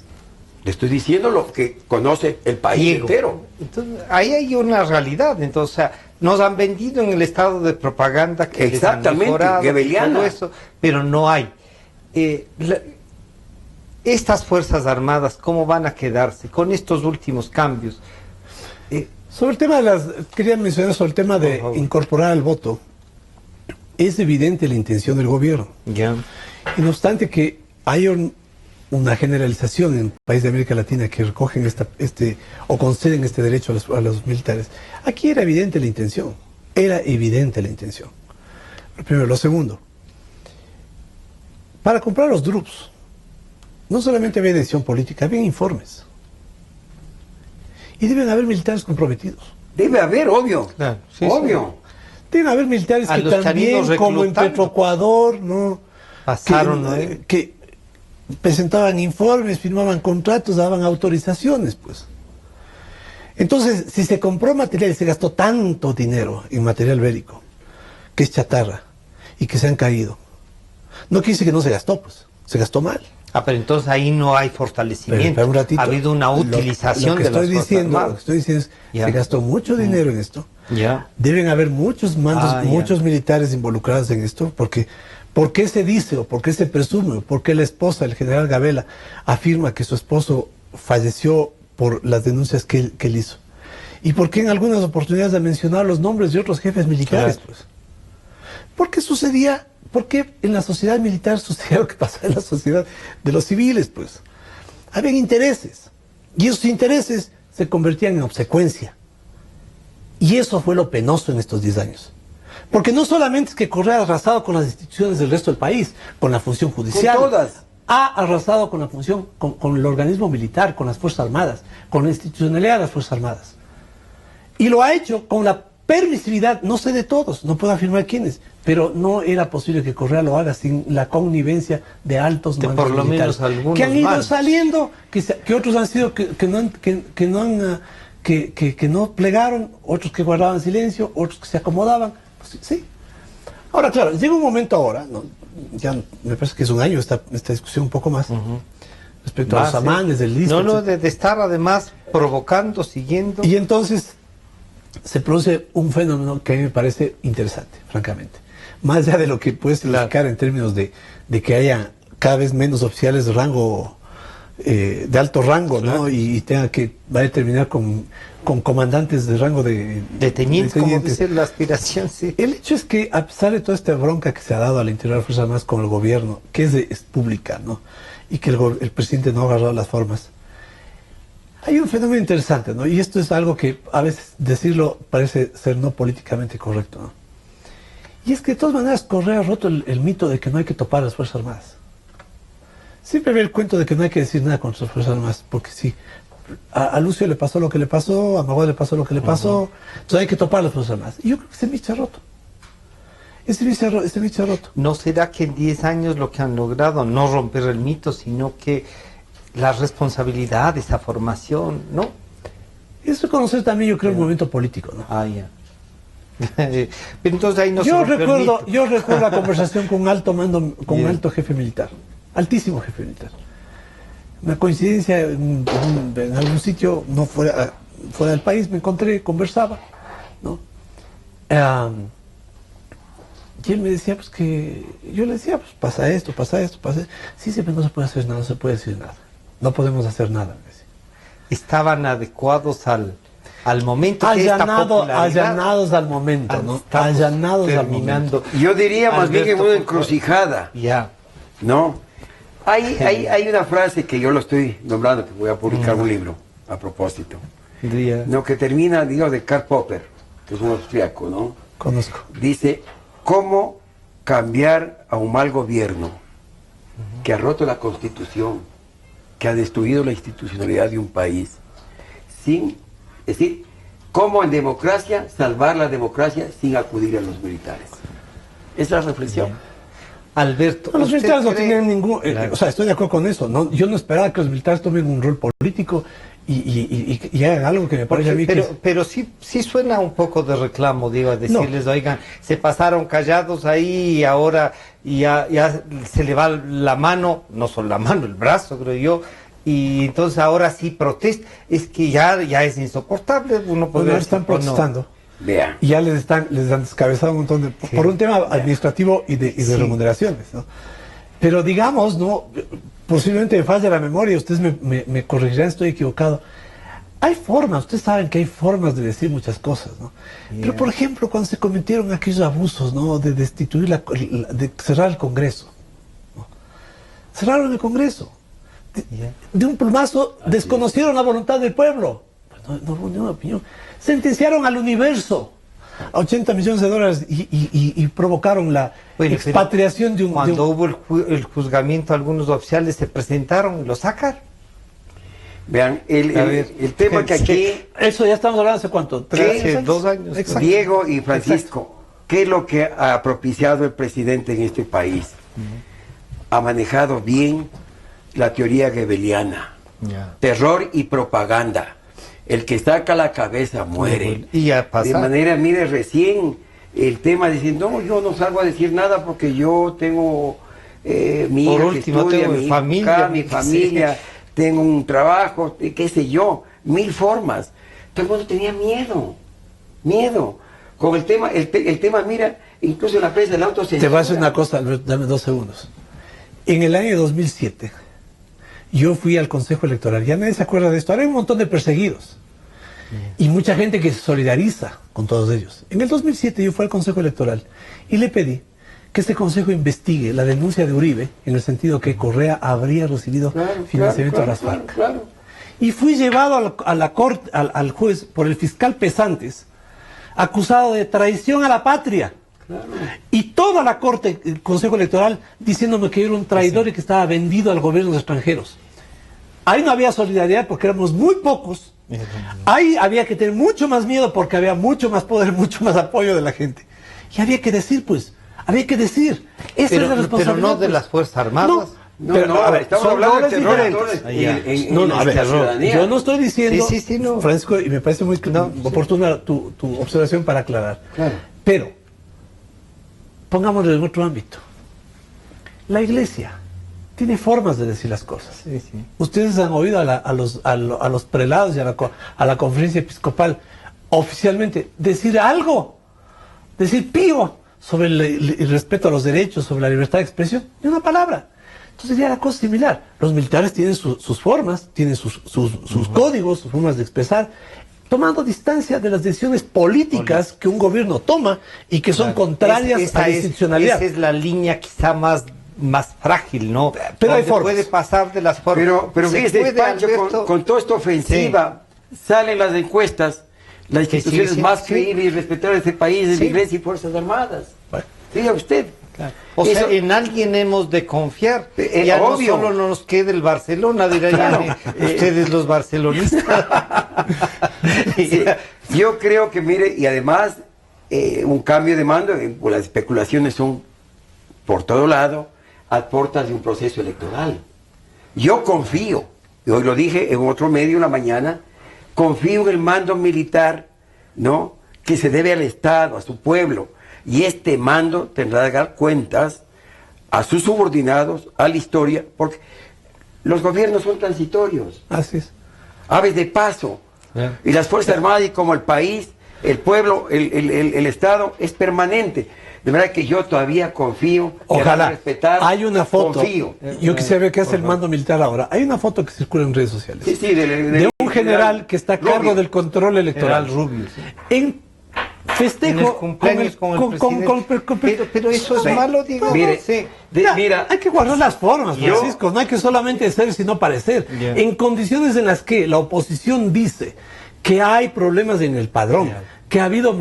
Le estoy diciendo lo que conoce el país entero. Entonces, ahí hay una realidad. Entonces, o sea, nos han vendido en el estado de propaganda que exactamente, todo eso, pero no hay. Estas Fuerzas Armadas, ¿cómo van a quedarse con estos últimos cambios? Sobre el tema quería mencionar sobre el tema de incorporar al voto. Es evidente la intención del gobierno. Ya. Y no obstante que hay una generalización en países de América Latina que recogen o conceden este derecho a los militares. Aquí era evidente la intención. Era evidente la intención. Lo primero. Lo segundo. Para comprar los DRUPs, no solamente había decisión política, había informes. Y deben haber militares comprometidos. Debe haber, obvio. Claro, obvio. Deben haber militares que también, como en Petroecuador, ¿no? Pasaron, que presentaban informes, firmaban contratos, daban autorizaciones, pues. Entonces, si se compró material, se gastó tanto dinero en material bélico, que es chatarra, y que se han caído. No quiere decir que no se gastó, pues. Se gastó mal. Pero entonces ahí no hay fortalecimiento. Pero un ratito, ha habido una utilización de las Fuerzas Armadas. Lo que estoy diciendo es que se gastó mucho dinero en esto. Ya. Deben haber muchos mandos, muchos militares involucrados en esto, porque ¿por qué se dice o por qué se presume o por qué la esposa, el general Gabela, afirma que su esposo falleció por las denuncias que él hizo? ¿Y por qué en algunas oportunidades ha mencionado los nombres de otros jefes militares? Claro. Pues? Porque sucedía... ¿Por qué en la sociedad militar sucedía lo que pasaba en la sociedad de los civiles? Pues habían intereses, y esos intereses se convertían en obsecuencia. Y eso fue lo penoso en estos 10 años. Porque no solamente es que Correa ha arrasado con las instituciones del resto del país, con la función judicial, con todas. Ha arrasado con la función, con el organismo militar, con las Fuerzas Armadas, con la institucionalidad de las Fuerzas Armadas. Y lo ha hecho con la permisividad, no sé de todos, no puedo afirmar quiénes, pero no era posible que Correa lo haga sin la connivencia de altos mandos por lo militares, menos algunos que han ido más saliendo, que otros han sido que no plegaron, otros que guardaban silencio, otros que se acomodaban. Pues, sí. Ahora, claro, llega un momento ahora, ¿no? Ya me parece que es un año esta discusión un poco más, respecto a los amanes del disco. No, de estar además provocando, siguiendo. Y entonces se produce un fenómeno que a mí me parece interesante, francamente. Más allá de lo que puede significar en términos de que haya cada vez menos oficiales de rango, de alto rango, ¿no? Y tenga que va a terminar con comandantes de rango de tenientes, como dice la aspiración, sí. El hecho es que, a pesar de toda esta bronca que se ha dado al interior de las Fuerzas Armadas con el gobierno, que es pública, ¿no? Y que el presidente no ha agarrado las formas, hay un fenómeno interesante, ¿no? Y esto es algo que a veces decirlo parece ser no políticamente correcto, ¿no? Y es que de todas maneras Correa ha roto el mito de que no hay que topar a las Fuerzas Armadas. Siempre había el cuento de que no hay que decir nada contra las Fuerzas Armadas, porque sí, a Lucio le pasó lo que le pasó, a Maguad le pasó lo que le pasó, entonces hay que topar a las Fuerzas Armadas. Y yo creo que ese mito se ha roto. Ese mito se ha roto. ¿No será que en 10 años lo que han logrado, no romper el mito, sino que la responsabilidad, esa formación, ¿no? Es reconocer también, yo creo, el momento político, ¿no? Ah, ya. Pero entonces ahí no yo se rompe el mito. recuerdo la conversación con un alto mando, con un alto jefe militar, altísimo jefe militar. Una coincidencia en algún sitio, no fuera del país, me encontré, conversaba, ¿no? Y él me decía, pues que, yo le decía, pues pasa esto. Sí, pero no se puede hacer nada, no se puede decir nada. No podemos hacer nada, me decía. Estaban adecuados al momento que allanados al momento, ¿no? Allanados terminando. al momento. Yo diría más bien en una encrucijada. Ya. ¿No? Hay una frase que yo lo estoy nombrando, que voy a publicar un libro a propósito. No, que termina, digo, de Karl Popper, que es un austriaco, ¿no? Conozco. Dice, ¿cómo cambiar a un mal gobierno que ha roto la Constitución, que ha destruido la institucionalidad de un país, es decir, cómo en democracia salvar la democracia sin acudir a los militares? Esa es la reflexión. Alberto, no, los militares no tienen ningún... o sea, estoy de acuerdo con eso, ¿no? Yo no esperaba que los militares tomen un rol político y hagan algo que me parece a mí pero sí suena un poco de reclamo, digo, a decirles, oigan, se pasaron callados ahí y ahora ya se le va la mano, no solo la mano, el brazo, creo yo, y entonces ahora sí protesta. Es que ya es insoportable. Uno podría están protestando. No. Vean. Y ya les han descabezado un montón por un tema administrativo y de remuneraciones, ¿no? Pero digamos, ¿no? Posiblemente me falle la memoria, ustedes me corregirán, estoy equivocado. Hay formas, ustedes saben que hay formas de decir muchas cosas, ¿no? Pero por ejemplo, cuando se cometieron aquellos abusos, ¿no? De destituir, de cerrar el Congreso, ¿no? Cerraron el Congreso. De un plumazo desconocieron la voluntad del pueblo. Pues no hubo ninguna opinión. Sentenciaron al universo a $80 millones y provocaron la expatriación de un... Cuando hubo el juzgamiento, algunos oficiales se presentaron y lo sacaron. Vean, el tema que aquí... Eso ya estamos hablando hace cuánto, hace 2 años. Exacto. Diego y Francisco, ¿qué es lo que ha propiciado el presidente en este país? Ha manejado bien la teoría goebbeliana, terror y propaganda. El que saca la cabeza muere. Y a pasar. De manera, mire, recién el tema diciendo, no, yo no salgo a decir nada porque yo tengo mi hija que estudia, mi familia, tengo un trabajo, qué sé yo, 1000 formas. Todo el mundo tenía miedo. Con el tema, mira, incluso en la prensa del auto se... Te voy a hacer una cosa, Alberto, dame 2 segundos. En el año 2007, yo fui al Consejo Electoral, ya nadie se acuerda de esto, ahora hay un montón de perseguidos y mucha gente que se solidariza con todos ellos. En el 2007 yo fui al Consejo Electoral y le pedí que este Consejo investigue la denuncia de Uribe, en el sentido que Correa habría recibido financiamiento a las FARC. Y fui llevado a la corte, al juez, por el fiscal Pesantes, acusado de traición a la patria. Y toda la corte, el Consejo Electoral, diciéndome que yo era un traidor y que estaba vendido al gobierno de extranjeros. Ahí no había solidaridad porque éramos muy pocos. Ahí había que tener mucho más miedo porque había mucho más poder, mucho más apoyo de la gente. Y había que decir, había que decir. Esa es la responsabilidad. Pero no de las Fuerzas Armadas. A ver, estamos hablando de terror. Yo no estoy diciendo, no. Francisco, y me parece muy oportuna tu observación para aclarar. Pero, pongámoslo en otro ámbito. La Iglesia tiene formas de decir las cosas. Ustedes han oído a los prelados y a la conferencia episcopal oficialmente decir algo, decir pío sobre el respeto a los derechos, sobre la libertad de expresión, ni una palabra. Entonces sería la cosa similar. Los militares tienen sus formas, tienen sus códigos, sus formas de expresar, tomando distancia de las decisiones políticas que un gobierno toma y que son contrarias a la institucionalidad. Esa es la línea quizá más frágil, ¿no? Pero hay formas. Puede pasar de las formas. Pero fíjese, Pancho, con toda esta ofensiva, salen las encuestas, las instituciones más creíbles y respetables de este país, es la Iglesia y Fuerzas Armadas. Diga usted. O sea, en alguien hemos de confiar. Ya obvio. No solo nos quede el Barcelona, dirán ustedes los barcelonistas. Yo creo que, mire, y además un cambio de mando, las especulaciones son por todo lado, a puertas de un proceso electoral. Yo confío, y hoy lo dije en otro medio en la mañana, confío en el mando militar, ¿no?, que se debe al Estado, a su pueblo, y este mando tendrá que dar cuentas a sus subordinados, a la historia, porque los gobiernos son transitorios. Así es. Aves de paso. Y las Fuerzas Armadas, y como el país, el pueblo, el Estado, es permanente. De verdad que yo todavía confío. Ojalá. Respetar, hay una foto. Confío. Yo quisiera ver qué hace el mando militar ahora. Hay una foto que circula en redes sociales. Sí, sí, de un general que está a cargo del control electoral. Rubio. Sí. En festejo en el cumpleaños con el presidente. Pero eso es malo, digo. Mire, sí. Mira, hay que guardar las formas, Francisco. No hay que solamente ser, sino parecer. En condiciones en las que la oposición dice que hay problemas en el padrón, que ha habido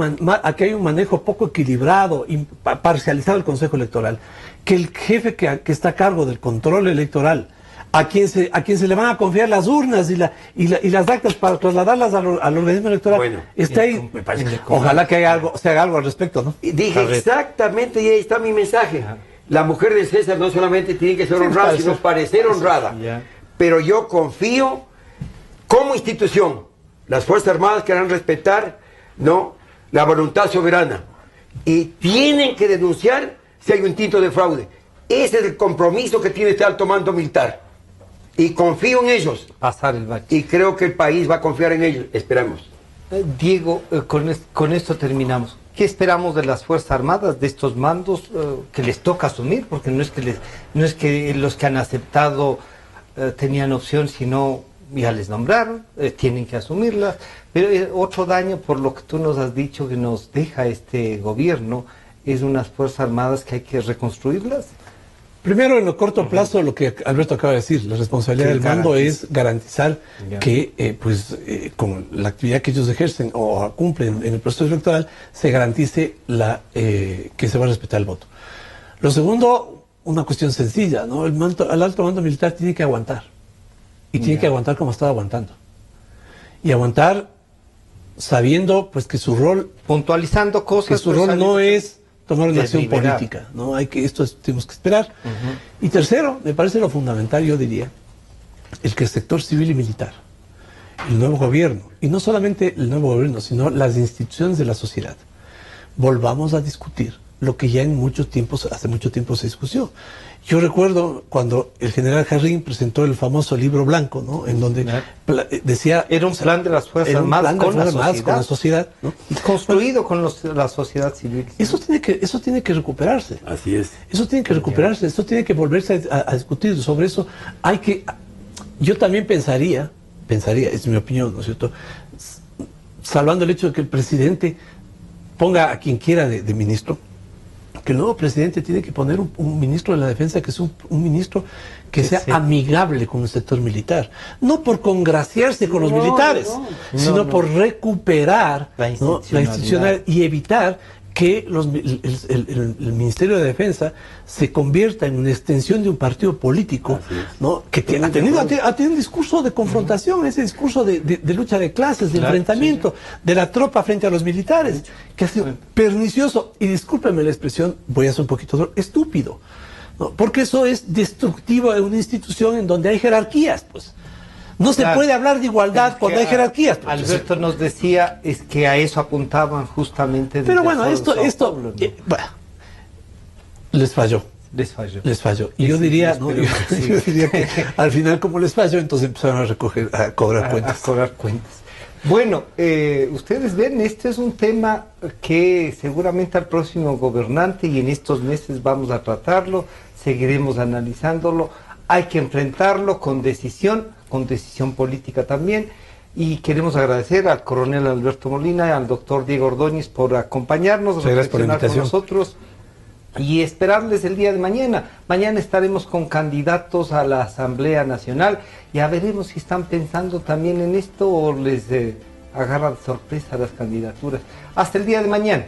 que hay un manejo poco equilibrado y parcializado del Consejo Electoral, que el jefe que está a cargo del control electoral, a quien se le van a confiar las urnas y las actas para trasladarlas al organismo electoral, está ahí. Ojalá que se haga algo al respecto, ¿no? Dije exactamente, y ahí está mi mensaje. La mujer de César no solamente tiene que ser honrada, sino parecer honrada. Pero yo confío, como institución, las Fuerzas Armadas querrán respetar, ¿no?, la voluntad soberana, y tienen que denunciar si hay un intento de fraude. Ese es el compromiso que tiene este alto mando militar, y confío en ellos. Pasar el bache. Y creo que el país va a confiar en ellos. Esperamos. Diego, con esto terminamos. ¿Qué esperamos de las Fuerzas Armadas, de estos mandos que les toca asumir? Porque no es que los que han aceptado tenían opción, sino ya les nombraron, tienen que asumirlas. Pero otro daño, por lo que tú nos has dicho, que nos deja este gobierno, es unas Fuerzas Armadas que hay que reconstruirlas. Primero, en el corto plazo, lo que Alberto acaba de decir, la responsabilidad del mando es garantizar que, con la actividad que ellos ejercen o cumplen en el proceso electoral, se garantice que se va a respetar el voto. Lo segundo, una cuestión sencilla, ¿no? El alto mando militar tiene que aguantar. Y tiene que aguantar como estaba aguantando. Y aguantar sabiendo, pues, que su rol... Puntualizando cosas. Que su rol no es tomar una acción política, ¿no? Esto tenemos que esperar. Y tercero, me parece lo fundamental, yo diría, el que el sector civil y militar, el nuevo gobierno, y no solamente el nuevo gobierno, sino las instituciones de la sociedad, volvamos a discutir lo que ya hace mucho tiempo se discutió. Yo recuerdo cuando el general Jarrín presentó el famoso libro blanco, ¿no?, en donde decía... Era un plan de las Fuerzas Armadas con la sociedad, ¿no? Construido con la sociedad civil. Eso tiene que recuperarse. Así es. Eso tiene que recuperarse, eso tiene que volverse a discutir. Sobre eso yo también pensaría, es mi opinión, ¿no es cierto?, salvando el hecho de que el presidente ponga a quien quiera de ministro, que el nuevo presidente tiene que poner un ministro de la defensa que es un ministro que sea amigable con el sector militar, no por congraciarse con los militares, sino por recuperar la institucionalidad y evitar que el Ministerio de Defensa se convierta en una extensión de un partido político, ¿no?, que ha tenido un discurso de confrontación, ese discurso de lucha de clases, de enfrentamiento de la tropa frente a los militares, que ha sido pernicioso, y discúlpeme la expresión, voy a ser un poquito estúpido, ¿no?, porque eso es destructivo de una institución en donde hay jerarquías, pues. No se puede hablar de igualdad cuando hay jerarquías. Alberto nos decía es que a eso apuntaban justamente. Pero bueno, esto les falló. Y yo diría, yo diría que al final, como les falló, entonces empezaron a cobrar cuentas. Bueno, ustedes ven, este es un tema que seguramente al próximo gobernante, y en estos meses vamos a tratarlo, seguiremos analizándolo. Hay que enfrentarlo con decisión política también, y queremos agradecer al coronel Alberto Molina y al doctor Diego Ordóñez por acompañarnos, reflexionar con nosotros y esperarles el día de mañana. Mañana estaremos con candidatos a la Asamblea Nacional, ya veremos si están pensando también en esto o les agarra de sorpresa las candidaturas. Hasta el día de mañana.